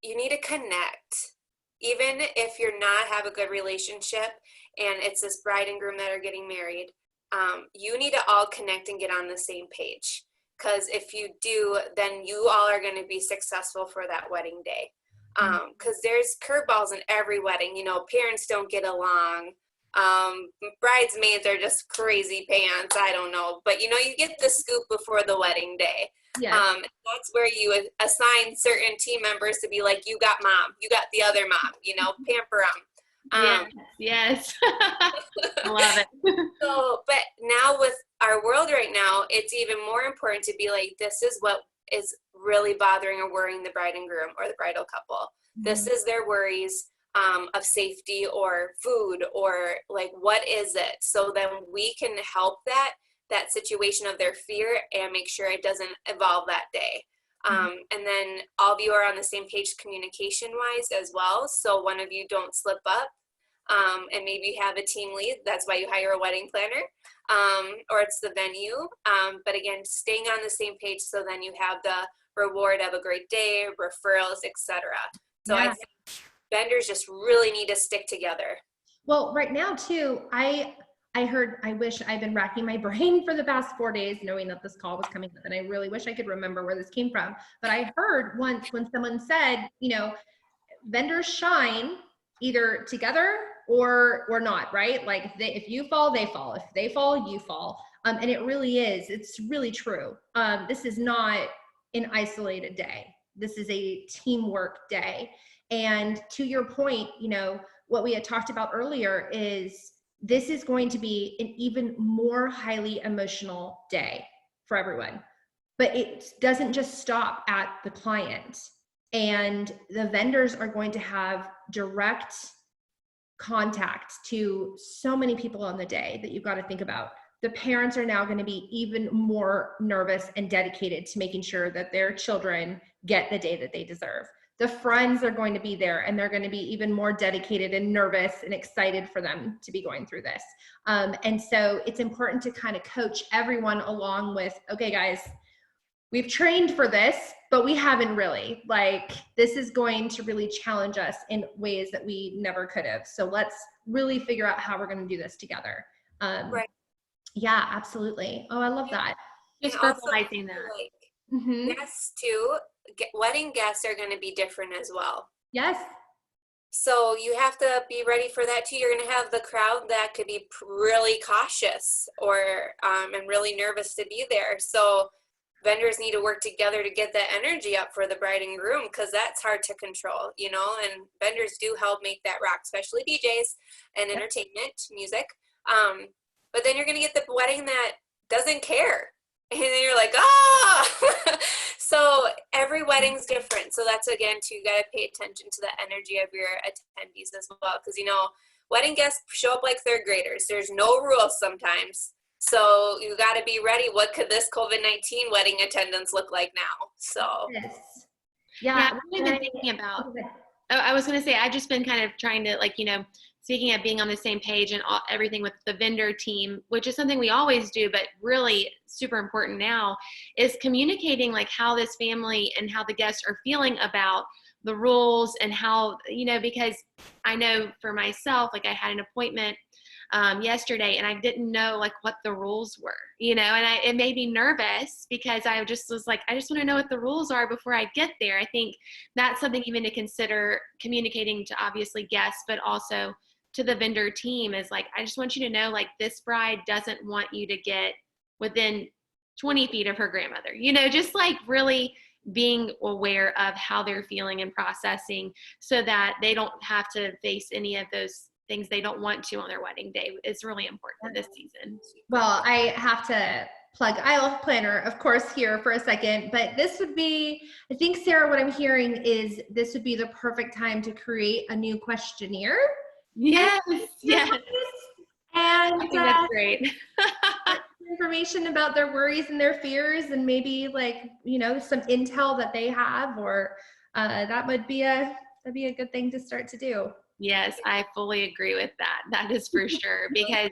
you need to connect. Even if you're not have a good relationship and it's this bride and groom that are getting married, you need to all connect and get on the same page. Because if you do, then you all are going to be successful for that wedding day. Because there's curveballs in every wedding. Parents don't get along. Bridesmaids are just crazy pants. I don't know. But, you get the scoop before the wedding day. Yes. That's where you assign certain team members to be like, you got mom, you got the other mom, pamper them. Yes. I love it. But now with our world right now, it's even more important to be like, this is what is really bothering or worrying the bride and groom or the bridal couple. Mm-hmm. This is their worries of safety or food or what is it? So then we can help that situation of their fear and make sure it doesn't evolve that day. And then all of you are on the same page communication wise as well. So one of you don't slip up. And maybe you have a team lead. That's why you hire a wedding planner, or it's the venue. But again, staying on the same page, so then you have the reward of a great day, referrals, etc. So I think vendors just really need to stick together. Well, right now too, I wish I've been racking my brain for the past 4 days knowing that this call was coming up, and I really wish I could remember where this came from. But I heard once when someone said, vendors shine either together or not, right? Like if you fall, they fall. If they fall, you fall. And it really is. It's really true. This is not an isolated day. This is a teamwork day. And to your point, what we had talked about earlier is this is going to be an even more highly emotional day for everyone. But it doesn't just stop at the client. And the vendors are going to have direct contact to so many people on the day that you've got to think about. The parents are now going to be even more nervous and dedicated to making sure that their children get the day that they deserve. The friends are going to be there, and they're going to be even more dedicated and nervous and excited for them to be going through this. And so it's important to kind of coach everyone along with, okay, guys, we've trained for this, but we haven't really. This is going to really challenge us in ways that we never could have. So let's really figure out how we're going to do this together. Right. Yeah, absolutely. Oh, I love that. Just verbalizing that. Guests too, wedding guests are going to be different as well. Yes. So you have to be ready for that too. You're going to have the crowd that could be really cautious or and really nervous to be there. So vendors need to work together to get that energy up for the bride and groom, because that's hard to control, and vendors do help make that rock, especially DJs and entertainment, music. But then you're going to get the wedding that doesn't care. And then you're like, ah! So every wedding's different. So that's, again, too, you got to pay attention to the energy of your attendees as well. Because, wedding guests show up like third graders. There's no rules sometimes. So you got to be ready. What could this COVID-19 wedding attendance look like now? So. Yes. Yeah, Yeah. I've really been thinking about, I was going to say, I've just been kind of trying to, like, speaking of being on the same page and everything with the vendor team, which is something we always do, but really super important now, is communicating like how this family and how the guests are feeling about the rules and how, because I know for myself, like I had an appointment yesterday and I didn't know like what the rules were, and it made me nervous because I just was like, I just want to know what the rules are before I get there. I think that's something even to consider communicating to obviously guests, but also to the vendor team is like, I just want you to know, like, this bride doesn't want you to get within 20 feet of her grandmother, just like really being aware of how they're feeling and processing so that they don't have to face any of those things they don't want to on their wedding day. It's really important this season. Well, I have to plug Aisle Planner, of course, here for a second, but this would be, I think, Sarah, what I'm hearing is this would be the perfect time to create a new questionnaire. Yes, yes. And I think that's great. information about their worries and their fears, and maybe like, some intel that they have, or that'd be a good thing to start to do. Yes, I fully agree with that. That is for sure. Because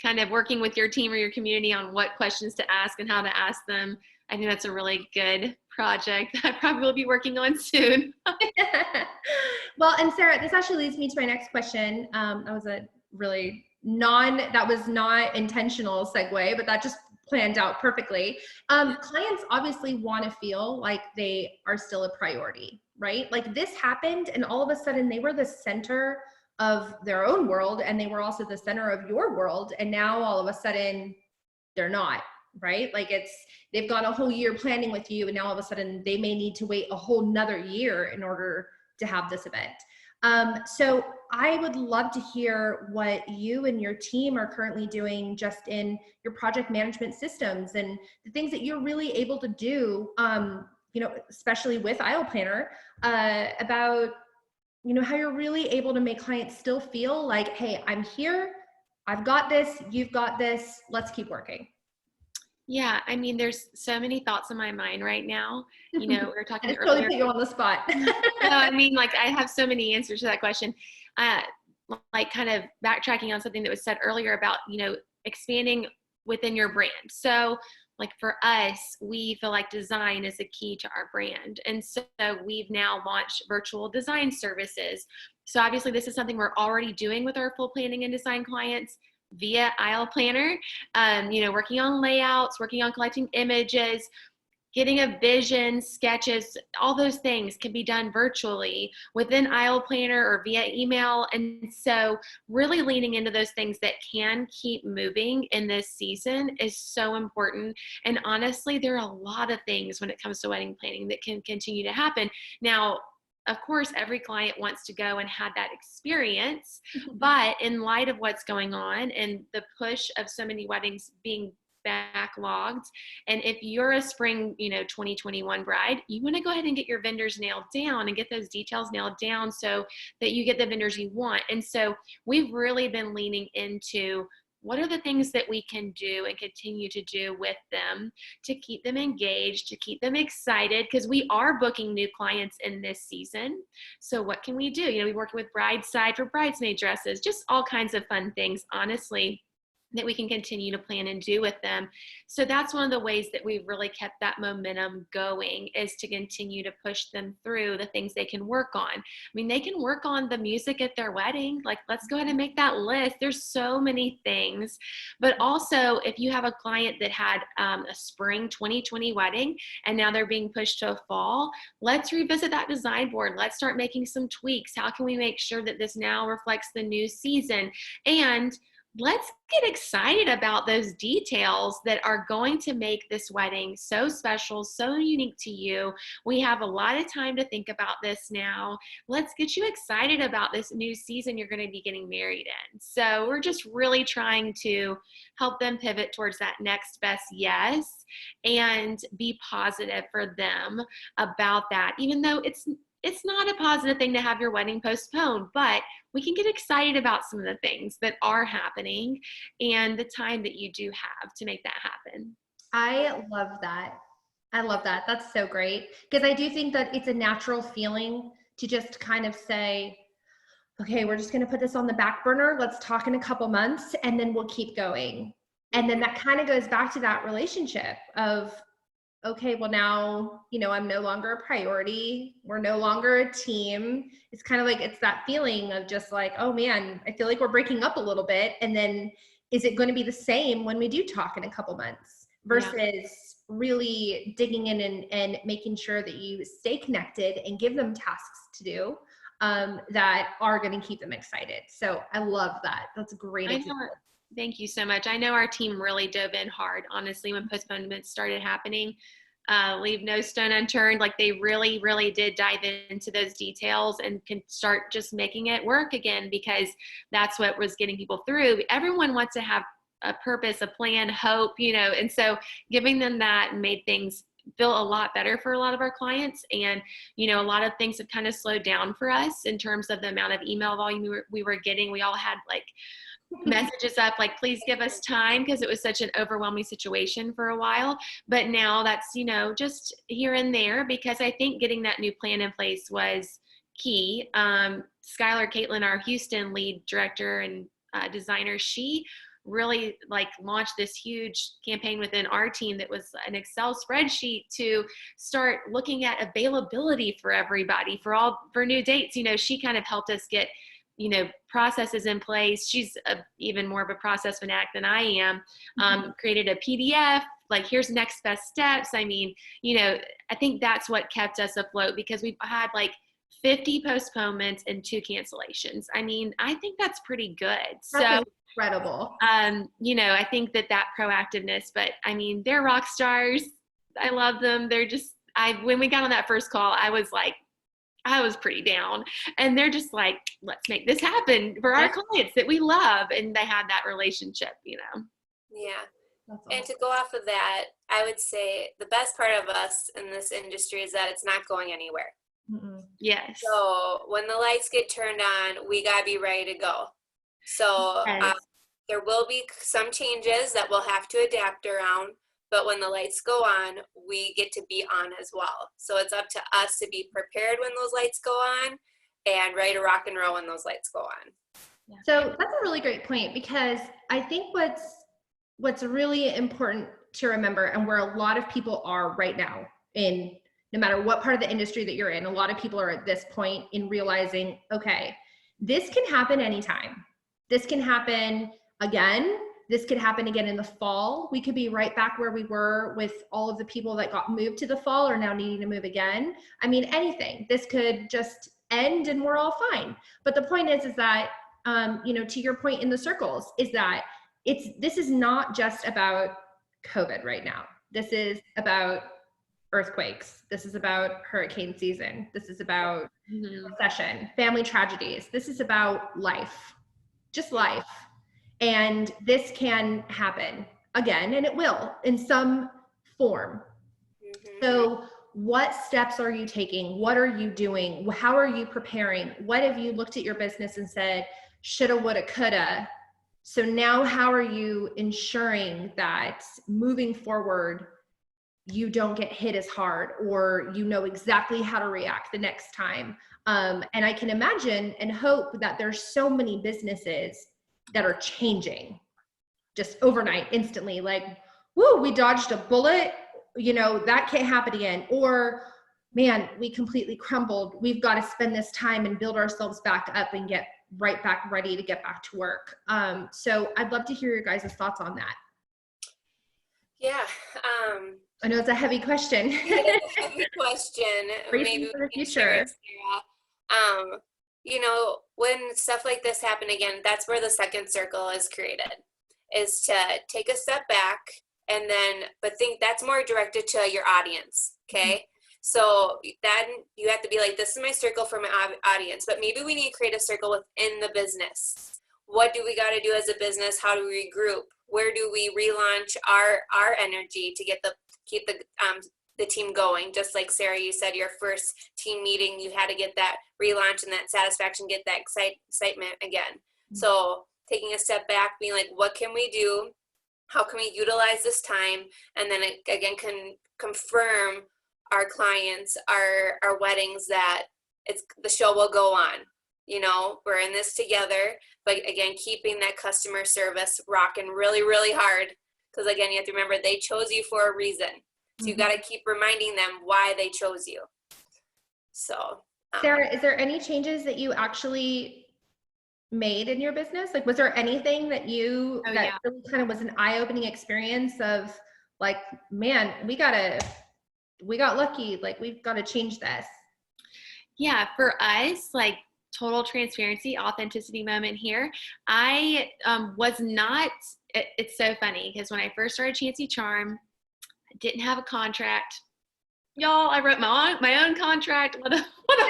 kind of working with your team or your community on what questions to ask and how to ask them. I think that's a really good project that I probably will be working on soon. Well, and Sarah, this actually leads me to my next question. That was a really that was not intentional segue, but that just planned out perfectly. Clients obviously want to feel like they are still a priority, right? Like this happened and all of a sudden they were the center of their own world and they were also the center of your world. And now all of a sudden they're not, right? Like they've gone a whole year planning with you and now all of a sudden they may need to wait a whole nother year in order to have this event. So I would love to hear what you and your team are currently doing just in your project management systems and the things that you're really able to do, especially with Aisle Planner, about, how you're really able to make clients still feel like, hey, I'm here, I've got this, you've got this, let's keep working. Yeah, I mean, there's so many thoughts in my mind right now. We were talking It's earlier. totally put you on the spot. No, I mean, like I have so many answers to that question. Like kind of backtracking on something that was said earlier about, expanding within your brand. So like for us, we feel like design is a key to our brand. And so we've now launched virtual design services. So obviously this is something we're already doing with our full planning and design clients via Aisle Planner, working on layouts, working on collecting images, getting a vision, sketches, all those things can be done virtually within Aisle Planner or via email. And so really leaning into those things that can keep moving in this season is so important. And honestly, there are a lot of things when it comes to wedding planning that can continue to happen. Now, of course, every client wants to go and have that experience, but in light of what's going on and the push of so many weddings being backlogged, and if you're a spring 2021 bride, you want to go ahead and get your vendors nailed down and get those details nailed down so that you get the vendors you want. And so we've really been leaning into what are the things that we can do and continue to do with them to keep them engaged, to keep them excited, because we are booking new clients in this season. So what can we do? We work with Brideside for bridesmaid dresses, just all kinds of fun things, honestly, that we can continue to plan and do with them. So that's one of the ways that we've really kept that momentum going, is to continue to push them through the things they can work on. I mean, they can work on the music at their wedding. Like, let's go ahead and make that list. There's so many things. But also, if you have a client that had a spring 2020 wedding and now they're being pushed to a fall, let's revisit that design board. Let's start making some tweaks. How can we make sure that this now reflects the new season? And let's get excited about those details that are going to make this wedding so special, so unique to you. We have a lot of time to think about this now. Let's get you excited about this new season you're going to be getting married in. So we're just really trying to help them pivot towards that next best yes and be positive for them about that, even though it's not a positive thing to have your wedding postponed, but we can get excited about some of the things that are happening and the time that you do have to make that happen. I love that. I love that. That's so great. Because I do think that it's a natural feeling to just kind of say, okay, we're just going to put this on the back burner. Let's talk in a couple months and then we'll keep going. And then that kind of goes back to that relationship of, okay, well now, I'm no longer a priority. We're no longer a team. It's kind of like, it's that feeling of just like, oh man, I feel like we're breaking up a little bit. And then is it going to be the same when we do talk in a couple months versus really digging in and making sure that you stay connected and give them tasks to do that are going to keep them excited. So I love that. That's a great example. Thank you so much. I know our team really dove in hard, honestly, when postponements started happening. Leave no stone unturned. Like they really, really did dive into those details and can start just making it work again, because that's what was getting people through. Everyone wants to have a purpose, a plan, hope, and so giving them that made things feel a lot better for a lot of our clients. And, a lot of things have kind of slowed down for us in terms of the amount of email volume we were getting. We all had like messages up like, please give us time, because it was such an overwhelming situation for a while. But now that's, just here and there, because I think getting that new plan in place was key. Skylar Caitlin, our Houston lead director and designer, she really launched this huge campaign within our team that was an Excel spreadsheet to start looking at availability for everybody for new dates. She kind of helped us get processes in place. She's even more of a process fanatic than I am. Created a PDF, like here's next best steps. I mean, I think that's what kept us afloat, because we've had 50 postponements and 2 cancellations. I mean, I think that's pretty good. That's incredible. I think that proactiveness, but I mean, they're rock stars. I love them. They're just, when we got on that first call, I was pretty down, and they're just like, let's make this happen for our clients that we love. And they have that relationship, Yeah. That's awesome. And to go off of that, I would say the best part of us in this industry is that it's not going anywhere. Mm-mm. Yes. So when the lights get turned on, we got to be ready to go. So there will be some changes that we'll have to adapt around. But when the lights go on, we get to be on as well. So it's up to us to be prepared when those lights go on and ready to rock and roll when those lights go on. Yeah. So that's a really great point, because I think what's really important to remember, and where a lot of people are right now, in no matter what part of the industry that you're in, a lot of people are at this point in realizing, okay, this can happen anytime. This can happen again. This could happen again in the fall. We could be right back where we were with all of the people that got moved to the fall are now needing to move again. I mean, anything. This could just end and we're all fine. But the point is that, to your point in the circles, is that this is not just about COVID right now. This is about earthquakes. This is about hurricane season. This is about recession, family tragedies. This is about life, just life. And this can happen again, and it will in some form. So what steps are you taking? What are you doing? How are you preparing? What have you looked at your business and said, shoulda, woulda, coulda? So now how are you ensuring that moving forward, you don't get hit as hard, or you know exactly how to react the next time? And I can imagine and hope that there's so many businesses that are changing just overnight, instantly, like, woo, we dodged a bullet, that can't happen again. Or, man, we completely crumbled. We've got to spend this time and build ourselves back up and get right back ready to get back to work. So I'd love to hear your guys' thoughts on that. Yeah. I know it's a heavy question. Heavy question. Maybe for the future. you know, when stuff like this happen again, that's where the second circle is created, is to take a step back and then, but think that's more directed to your audience, okay? So then you have to be like, this is my circle for my audience, but maybe we need to create a circle within the business. What do we got to do as a business? How do we regroup? Where do we relaunch our energy to keep the team going? Just like Sarah, you said your first team meeting, you had to get that relaunch and that satisfaction, get that excitement again. So taking a step back, being like, what can we do? How can we utilize this time? And then it, again, can confirm our clients, our weddings, that the show will go on. You know, we're in this together, but again, keeping that customer service rocking really, really hard. Because again, you have to remember, they chose you for a reason. So you got to keep reminding them why they chose you. So, Sarah, is there any changes that you actually made in your business? Like, was there anything that really kind of was an eye-opening experience of like, man, we got lucky. Like, we've got to change this. Yeah, for us, like, total transparency, authenticity moment here. I was not, it's so funny because when I first started Chancy Charm, I didn't have a contract. Y'all, I wrote my own contract. What a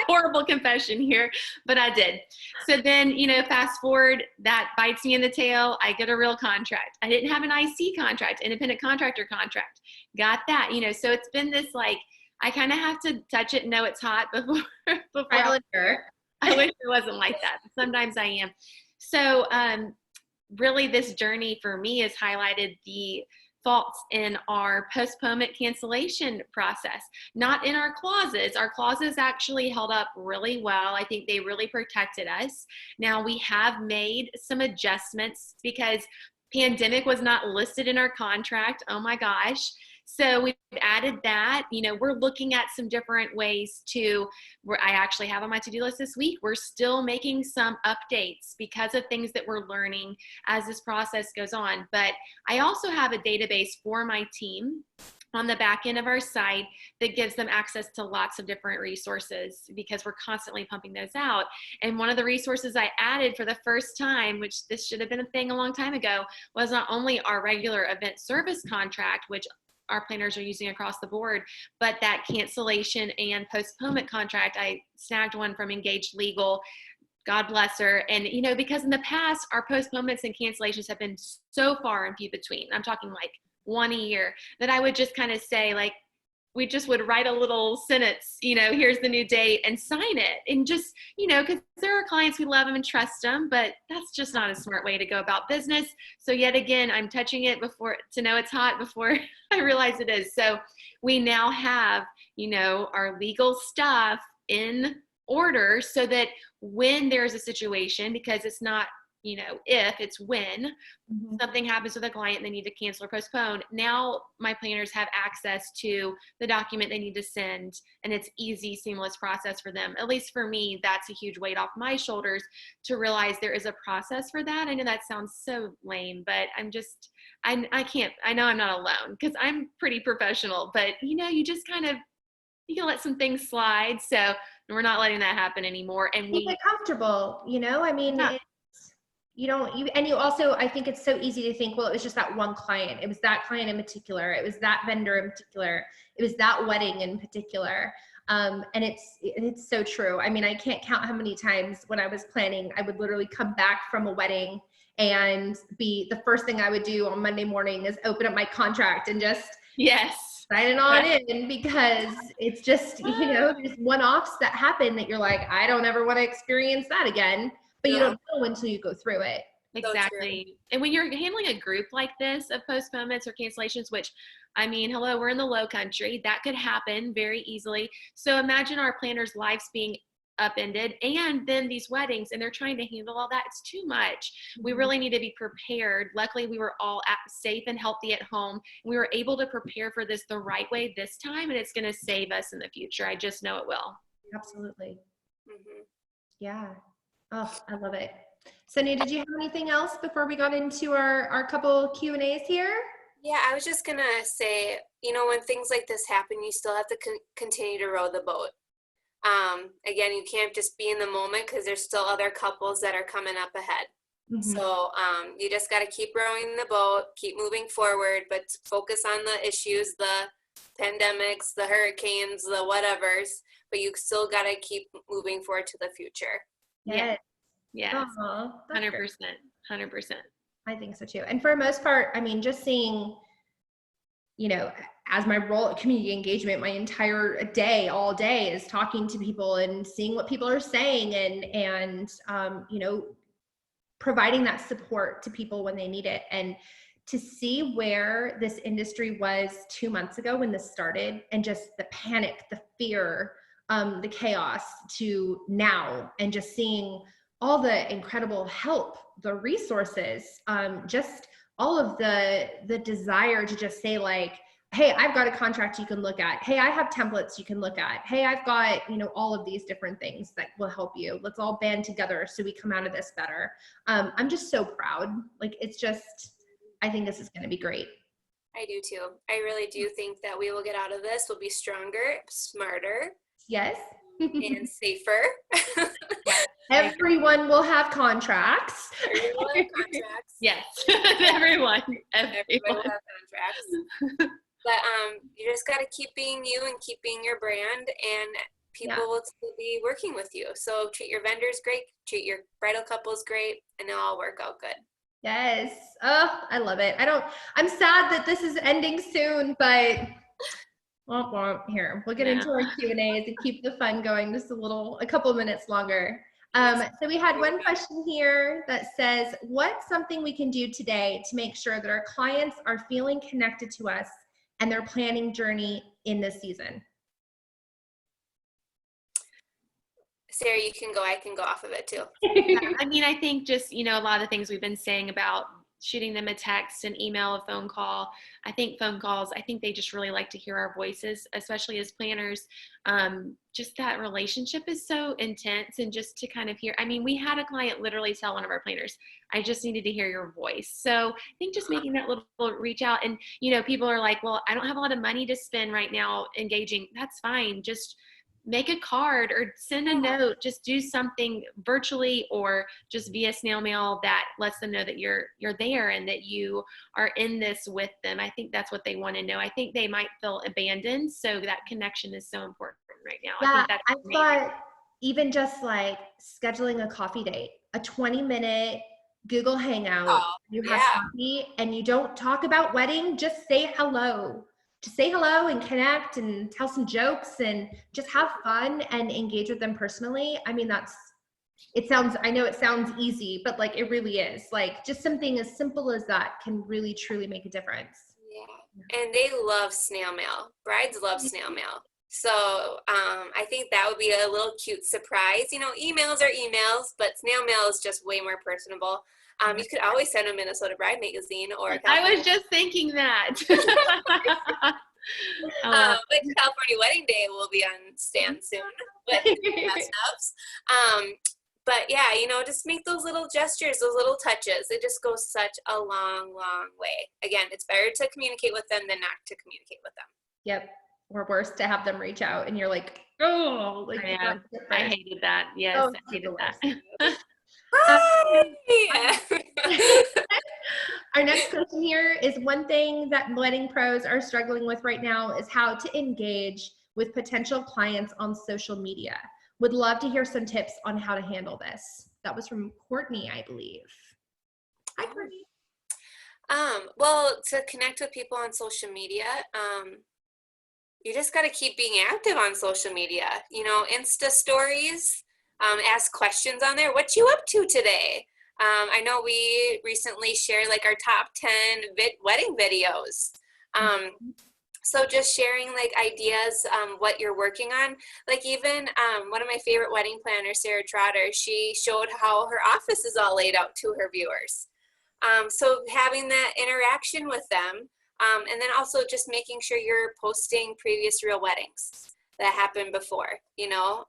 horrible confession here, but I did. So then, you know, fast forward, that bites me in the tail. I get a real contract. I didn't have an IC contract, independent contractor contract. Got that, you know, so it's been this, like, I kind of have to touch it and know it's hot before I wish it wasn't like that. Sometimes I am. So really this journey for me has highlighted the faults in our postponement cancellation process, not in our clauses. Our clauses actually held up really well. I think they really protected us. Now we have made some adjustments because pandemic was not listed in our contract. Oh my gosh. So we've added that. You know, we're looking at some different ways I actually have on my to-do list this week. We're still making some updates because of things that we're learning as this process goes on. But I also have a database for my team on the back end of our site that gives them access to lots of different resources because we're constantly pumping those out. And one of the resources I added for the first time, which this should have been a thing a long time ago, was not only our regular event service contract, which our planners are using across the board, but that cancellation and postponement contract, I snagged one from Engaged Legal. God bless her. And, you know, because in the past, our postponements and cancellations have been so far and few between. I'm talking like one a year, that I would just kind of say, like, we just would write a little sentence, you know, here's the new date, and sign it. And just, you know, because there are clients, we love them and trust them, but that's just not a smart way to go about business. So yet again, I'm touching it to know it's hot before I realize it is. So we now have, you know, our legal stuff in order so that when there's a situation, because it's not, you know, if, it's when something happens with a client and they need to cancel or postpone, now my planners have access to the document they need to send, and it's easy, seamless process for them. At least for me, that's a huge weight off my shoulders to realize there is a process for that. I know that sounds so lame, but I can't, I know I'm not alone because I'm pretty professional, but you know, you just kind of, you can let some things slide. So we're not letting that happen anymore. And we get comfortable, you know, I mean, yeah. And you also, I think it's so easy to think, well, it was just that one client. It was that client in particular. It was that vendor in particular. It was that wedding in particular. And it's so true. I mean, I can't count how many times when I was planning, I would literally come back from a wedding and the first thing I would do on Monday morning is open up my contract and just sign it on in, because it's just, you know, there's one-offs that happen that you're like, I don't ever want to experience that again. But you don't know until you go through it. Exactly. And when you're handling a group like this of postponements or cancellations, which, I mean, hello, we're in the low country, that could happen very easily. So imagine our planners' lives being upended and then these weddings, and they're trying to handle all that. It's too much. We really need to be prepared. Luckily, we were all safe and healthy at home. We were able to prepare for this the right way this time, and it's going to save us in the future. I just know it will. Absolutely. Yeah. Oh, I love it. Sonia, did you have anything else before we got into our couple Q&As here? Yeah, I was just gonna say, you know, when things like this happen, you still have to continue to row the boat. Again, you can't just be in the moment because there's still other couples that are coming up ahead. Mhm. So you just got to keep rowing the boat, keep moving forward, but focus on the issues, the pandemics, the hurricanes, the whatevers, but you still got to keep moving forward to the future. Yeah. Yes. Yes. Aw, that's 100%. great. 100%. I think so too. And for the most part, I mean, just seeing, you know, as my role at community engagement, my entire day, all day is talking to people and seeing what people are saying and you know, providing that support to people when they need it. And to see where this industry was 2 months ago when this started, and just the panic, the fear, the chaos, to now, and just seeing all the incredible help, the resources, just all of the desire to just say like, hey, I've got a contract you can look at. Hey, I have templates you can look at. Hey, I've got, you know, all of these different things that will help you. Let's all band together so we come out of this better. I'm just so proud. Like, it's just, I think this is going to be great. I do too. I really do think that we will get out of this. We'll be stronger, smarter, Yes. and safer. Everyone will have contracts. Everyone will have contracts. Yes. Everyone. Everybody will have contracts. But you just got to keep being you and keep being your brand, and people will still be working with you. So treat your vendors great, treat your bridal couples great, and it'll all work out good. Yes. Oh, I love it. I'm sad that this is ending soon, but womp womp. Here, we'll get into our Q&As and keep the fun going just a couple minutes longer. So we had one question here that says, what's something we can do today to make sure that our clients are feeling connected to us and their planning journey in this season? Sarah, you can go. I can go off of it too. I mean, I think just, you know, a lot of the things we've been saying about shooting them a text, an email, a phone call. I think phone calls, I think they just really like to hear our voices, especially as planners. Just that relationship is so intense, and just to kind of hear, I mean, we had a client literally tell one of our planners, I just needed to hear your voice. So I think just making that little reach out, and, you know, people are like, well, I don't have a lot of money to spend right now engaging. That's fine. Just make a card or send a note, just do something virtually or just via snail mail that lets them know that you're there and that you are in this with them. I think that's what they want to know. I think they might feel abandoned, so that connection is so important right now. Yeah, I think that's I thought even just like scheduling a coffee date, a 20-minute Google Hangout, you have coffee and you don't talk about wedding, just say hello. Just say hello and connect and tell some jokes and just have fun and engage with them personally. I mean, I know it sounds easy, but like it really is. Like just something as simple as that can really truly make a difference. Yeah, and they love snail mail. Brides love snail mail. So I think that would be a little cute surprise. You know, emails are emails, but snail mail is just way more personable. You could always send a Minnesota Bride magazine or a I was just thinking that. but California Wedding Day will be on stand soon with best ofs. But yeah, you know, just make those little gestures, those little touches. It just goes such a long, long way. Again, it's better to communicate with them than not to communicate with them. Yep. Or worse, to have them reach out and you're like, oh, like, yeah, I hated that. Yes, oh, I hated that. Our next question here is, one thing that wedding pros are struggling with right now is how to engage with potential clients on social media. Would love to hear some tips on how to handle this. That was from Courtney, I believe. Hi, Courtney. Well, to connect with people on social media, you just got to keep being active on social media. You know, Insta stories, ask questions on there. What you up to today? I know we recently shared like our top 10 wedding videos. So just sharing like ideas, what you're working on. Like even one of my favorite wedding planners, Sarah Trotter, she showed how her office is all laid out to her viewers. So having that interaction with them, and then also just making sure you're posting previous real weddings that happened before, you know,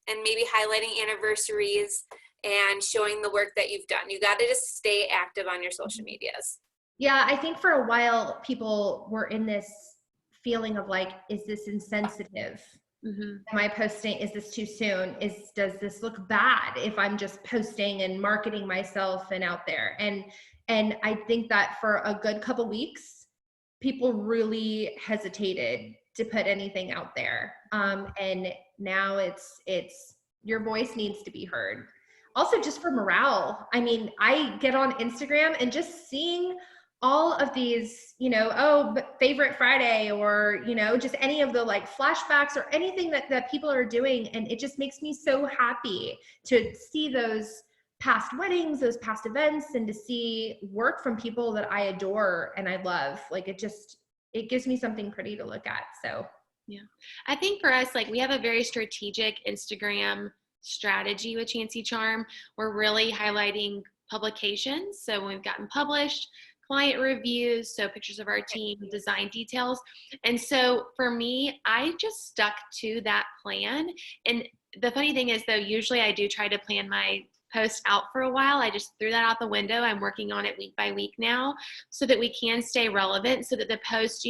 and maybe highlighting anniversaries and showing the work that you've done. You got to just stay active on your social medias. Yeah, I think for a while people were in this feeling of like, is this insensitive Am I posting? Is this too soon? Does this look bad if I'm just posting and marketing myself and out there? And I think that for a good couple weeks, people really hesitated to put anything out there. And now it's your voice needs to be heard. Also, just for morale. I mean, I get on Instagram and just seeing all of these, favorite Friday, or, just any of the like flashbacks or anything that people are doing. And it just makes me so happy to see those past weddings, those past events, and to see work from people that I adore and I love. Like, it gives me something pretty to look at. So yeah, I think for us, like, we have a very strategic Instagram strategy with Chancy Charm. We're really highlighting publications. So when we've gotten published, client reviews, so pictures of our team, design details. And so for me, I just stuck to that plan. And the funny thing is, though, usually I do try to plan my post out for a while. I just threw that out the window. I'm working on it week by week now so that we can stay relevant, so that the post,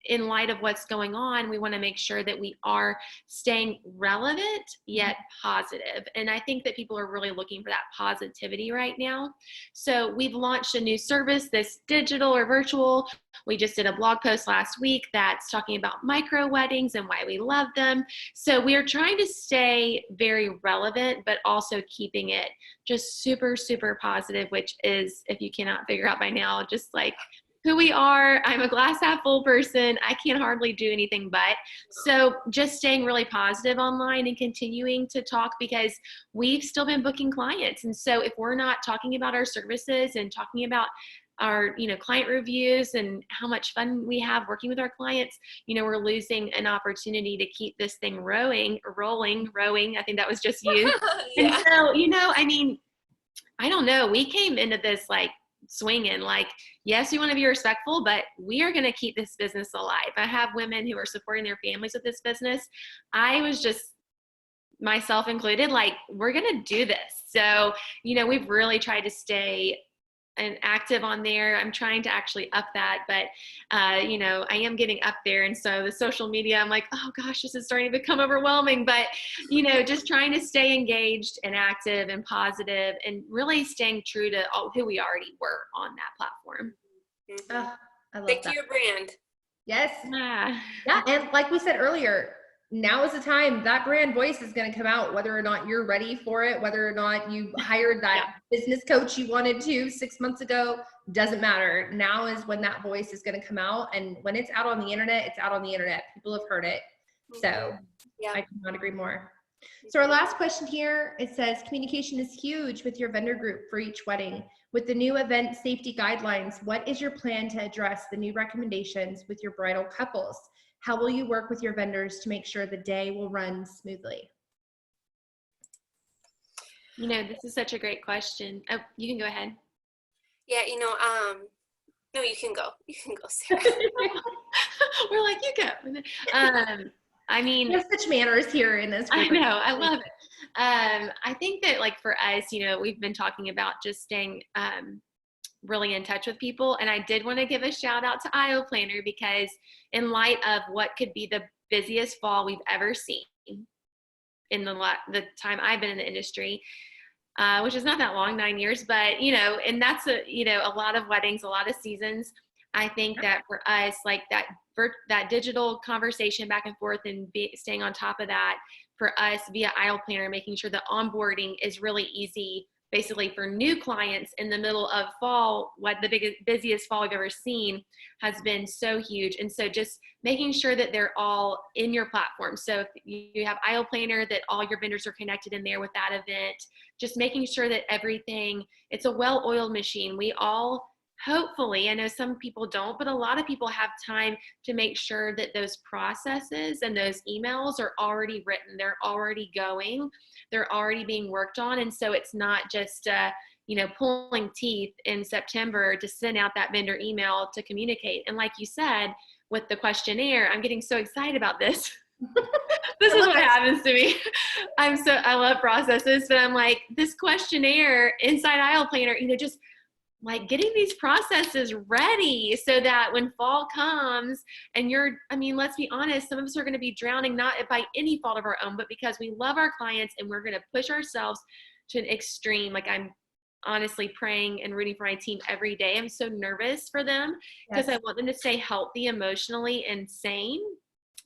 in light of what's going on, we want to make sure that we are staying relevant yet positive. And I think that people are really looking for that positivity right now. So we've launched a new service, this digital or virtual. We just did a blog post last week that's talking about micro weddings and why we love them. So we are trying to stay very relevant, but also keeping it just super, super positive, which is, if you cannot figure out by now, just like who we are. I'm a glass half full person. I can't hardly do anything but. So just staying really positive online and continuing to talk, because we've still been booking clients. And so if we're not talking about our services and talking about our, client reviews and how much fun we have working with our clients, we're losing an opportunity to keep this thing rowing. I think that was just you. Yeah. And so, I don't know. We came into this like swinging, like, yes, we want to be respectful, but we are going to keep this business alive. I have women who are supporting their families with this business. I was just, myself included, like, we're going to do this. So, we've really tried to stay and active on there. I'm trying to actually up that, but I am getting up there. And so the social media, I'm like, oh gosh, this is starting to become overwhelming, but just trying to stay engaged and active and positive and really staying true to who we already were on that platform. Mm-hmm. I love Stick that. to your brand. Yes. Yeah. And like we said earlier, now is the time that brand voice is going to come out, whether or not you're ready for it, whether or not you hired that business coach you wanted to 6 months ago, doesn't matter. Now is when that voice is going to come out. And when it's out on the internet, it's out on the internet. People have heard it. So I cannot agree more. So our last question here, it says, communication is huge with your vendor group for each wedding. With the new event safety guidelines, what is your plan to address the new recommendations with your bridal couples? How will you work with your vendors to make sure the day will run smoothly? This is such a great question. Oh, you can go ahead. Yeah, no, you can go. You can go, Sarah. We're like, you go. I mean, there's such manners here in this group. I know, I love it. I think that, like, for us, we've been talking about just staying really in touch with people. And I did want to give a shout out to IO Planner, because in light of what could be the busiest fall we've ever seen in the time I've been in the industry, which is not that long, 9 years, but, and that's a lot of weddings, a lot of seasons. I think that for us, like that digital conversation back and forth and staying on top of that for us via IO Planner, making sure the onboarding is really easy, basically for new clients in the middle of fall, what the busiest fall we've ever seen, has been so huge. And so just making sure that they're all in your platform. So if you have IO Planner, that all your vendors are connected in there with that event, just making sure that everything, it's a well-oiled machine. We all, hopefully, I know some people don't, but a lot of people have time to make sure that those processes and those emails are already written, they're already going, they're already being worked on. And so it's not just, pulling teeth in September to send out that vendor email to communicate. And like you said, with the questionnaire, I'm getting so excited about this. This is what happens to me. I love processes, but I'm like, this questionnaire inside IO Planner, just like getting these processes ready so that when fall comes and let's be honest, some of us are going to be drowning, not by any fault of our own, but because we love our clients and we're going to push ourselves to an extreme. Like, I'm honestly praying and rooting for my team every day. I'm so nervous for them because I want them to stay healthy emotionally and sane.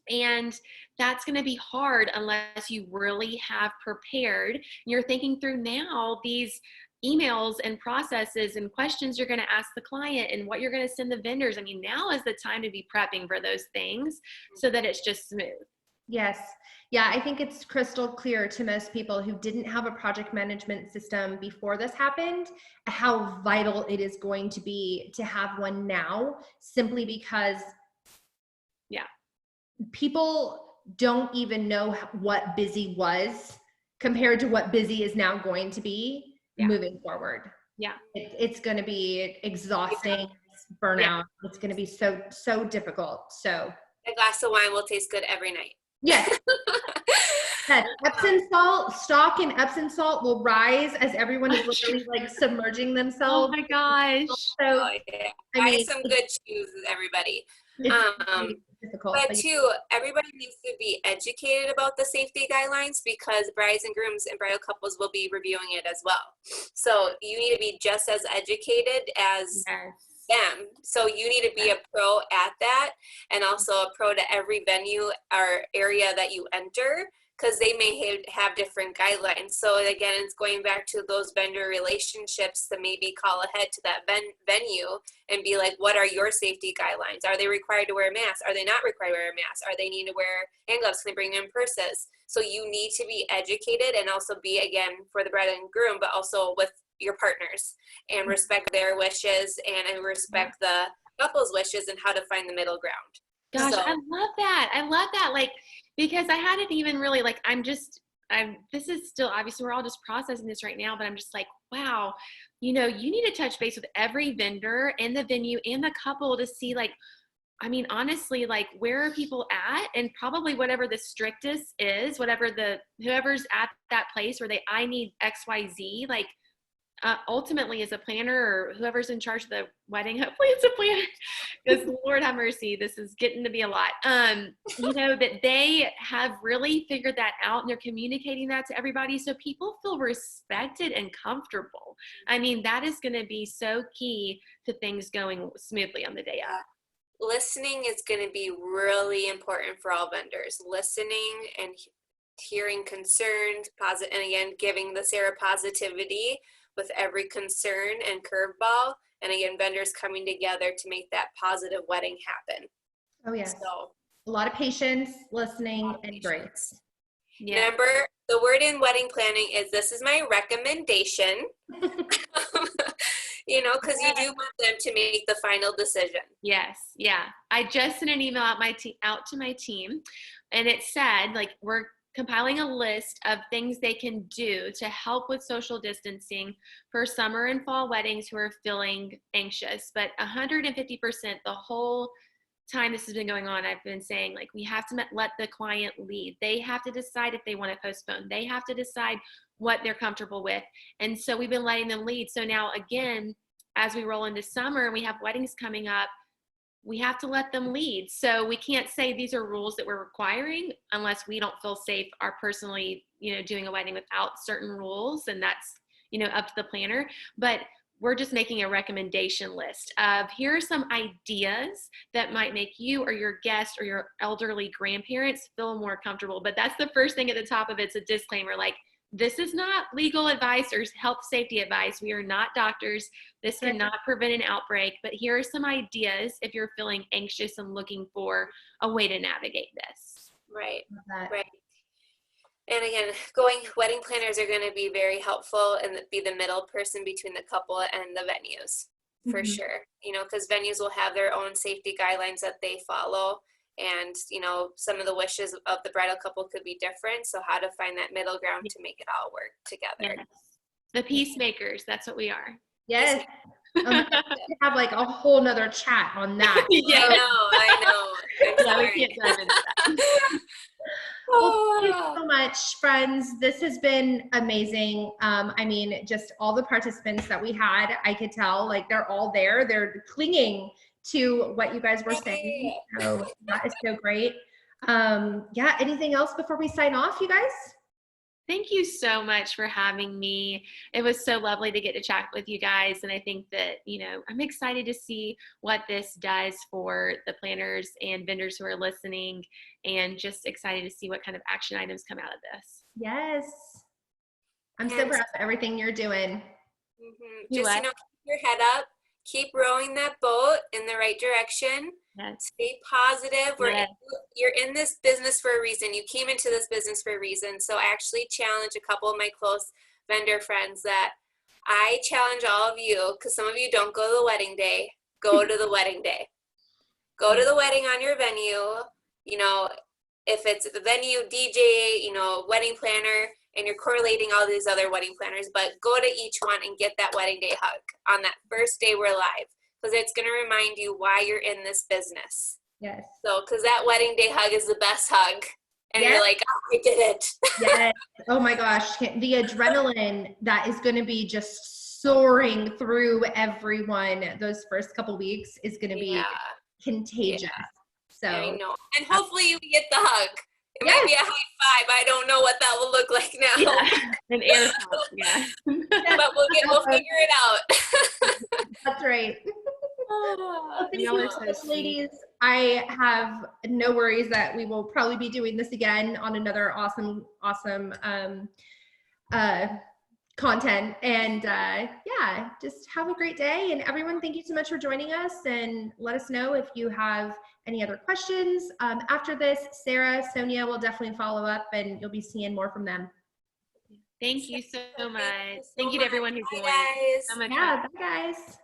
And that's going to be hard unless you really have prepared. You're thinking through now these emails and processes and questions you're going to ask the client and what you're going to send the vendors. I mean, now is the time to be prepping for those things so that it's just smooth. Yes. Yeah, I think it's crystal clear to most people who didn't have a project management system before this happened, how vital it is going to be to have one now, simply because people don't even know what busy was compared to what busy is now going to be moving forward. Yeah. It's going to be exhausting, burnout. It's going to be so difficult. So a glass of wine will taste good every night. Yes. Epsom salt, stock in Epsom salt will rise as everyone is literally like submerging themselves. Oh my gosh. So, buy some good shoes, everybody. Difficult, but too, everybody needs to be educated about the safety guidelines because brides and grooms and bridal couples will be reviewing it as well. So you need to be just as educated as them. So you need to be a pro at that, and also a pro to every venue or area that you enter, because they may have different guidelines. So again, it's going back to those vendor relationships to maybe call ahead to that venue and be like, what are your safety guidelines? Are they required to wear a mask? Are they not required to wear a mask? Are they need to wear hand gloves? Can they bring in purses? So you need to be educated, and also be, again, for the bride and groom, but also with your partners, and respect their wishes and respect the couple's wishes and how to find the middle ground. Gosh, I love that. I love that. Like, because I hadn't even really, like, this is still, obviously we're all just processing this right now, but I'm just like, wow, you need to touch base with every vendor and the venue and the couple to see, like, I mean, honestly, like, where are people at? And probably whatever the strictest is, whoever's at that place where I need XYZ, like, ultimately as a planner or whoever's in charge of the wedding, hopefully it's a planner, because Lord have mercy, this is getting to be a lot. That they have really figured that out and they're communicating that to everybody so people feel respected and comfortable. I mean, that is going to be so key to things going smoothly on the day of. Listening is going to be really important for all vendors. Listening and hearing concerns, and again, giving the seropositivity with every concern and curveball, and again, vendors coming together to make that positive wedding happen. Oh yes. So a lot of patience, listening, and grace. Yeah. Remember, the word in wedding planning is, this is my recommendation. Because you do want them to make the final decision. Yes. Yeah. I just sent an email out to my team, and it said, like, we're compiling a list of things they can do to help with social distancing for summer and fall weddings who are feeling anxious. But 150%, the whole time this has been going on, I've been saying, like, we have to let the client lead. They have to decide if they want to postpone. They have to decide what they're comfortable with. And so we've been letting them lead. So now, again, as we roll into summer and we have weddings coming up, we have to let them lead. So we can't say these are rules that we're requiring unless we don't feel safe are personally, doing a wedding without certain rules. And that's, up to the planner. But we're just making a recommendation list of, here are some ideas that might make you or your guest or your elderly grandparents feel more comfortable. But that's the first thing at the top of it. It's a disclaimer, like, this is not legal advice or health safety advice. We are not doctors. This cannot prevent an outbreak, but here are some ideas if you're feeling anxious and looking for a way to navigate this. Right. And again, wedding planners are going to be very helpful and be the middle person between the couple and the venues, for sure. Because venues will have their own safety guidelines that they follow. And, some of the wishes of the bridal couple could be different. So how to find that middle ground to make it all work together. Yes. The peacemakers, that's what we are. Yes. We have like a whole nother chat on that. Yeah. I know. I'm Yeah, we sorry. can't dive into that. Well, thank you so much, friends. This has been amazing. I mean, just all the participants that we had, I could tell like they're all there. They're clinging to what you guys were saying. So that is so great. Yeah, anything else before we sign off, you guys? Thank you so much for having me. It was so lovely to get to chat with you guys. And I think that, I'm excited to see what this does for the planners and vendors who are listening, and just excited to see what kind of action items come out of this. Yes. I'm so proud of everything you're doing. Just, keep your head up. Keep rowing that boat in the right direction. Yes. Stay positive. Yes. You're in this business for a reason. You came into this business for a reason. So I actually challenge a couple of my close vendor friends that I challenge all of you, because some of you don't go to the wedding day. Go to the wedding day. Go to the wedding on your venue. If it's the venue, DJ, wedding planner, and you're correlating all these other wedding planners, but go to each one and get that wedding day hug on that first day we're live, because it's going to remind you why you're in this business. Yes. So, because that wedding day hug is the best hug. And you're like, oh, I did it. Yes. Oh my gosh. The adrenaline that is going to be just soaring through everyone those first couple weeks is going to be contagious. Yeah. So I know. And hopefully you get the hug. It might be a high five. I don't know what that will look like now. Yeah. An air hug. Yeah. But we'll figure it out. That's right. Oh, thank you so much, ladies. I have no worries that we will probably be doing this again on another awesome content. And just have a great day. And everyone, thank you so much for joining us, and let us know if you have any other questions. After this, Sarah, Sonja will definitely follow up, and you'll be seeing more from them. Thank you so much. Thank you to everyone who joined. Bye, guys. So much Yeah, bye guys.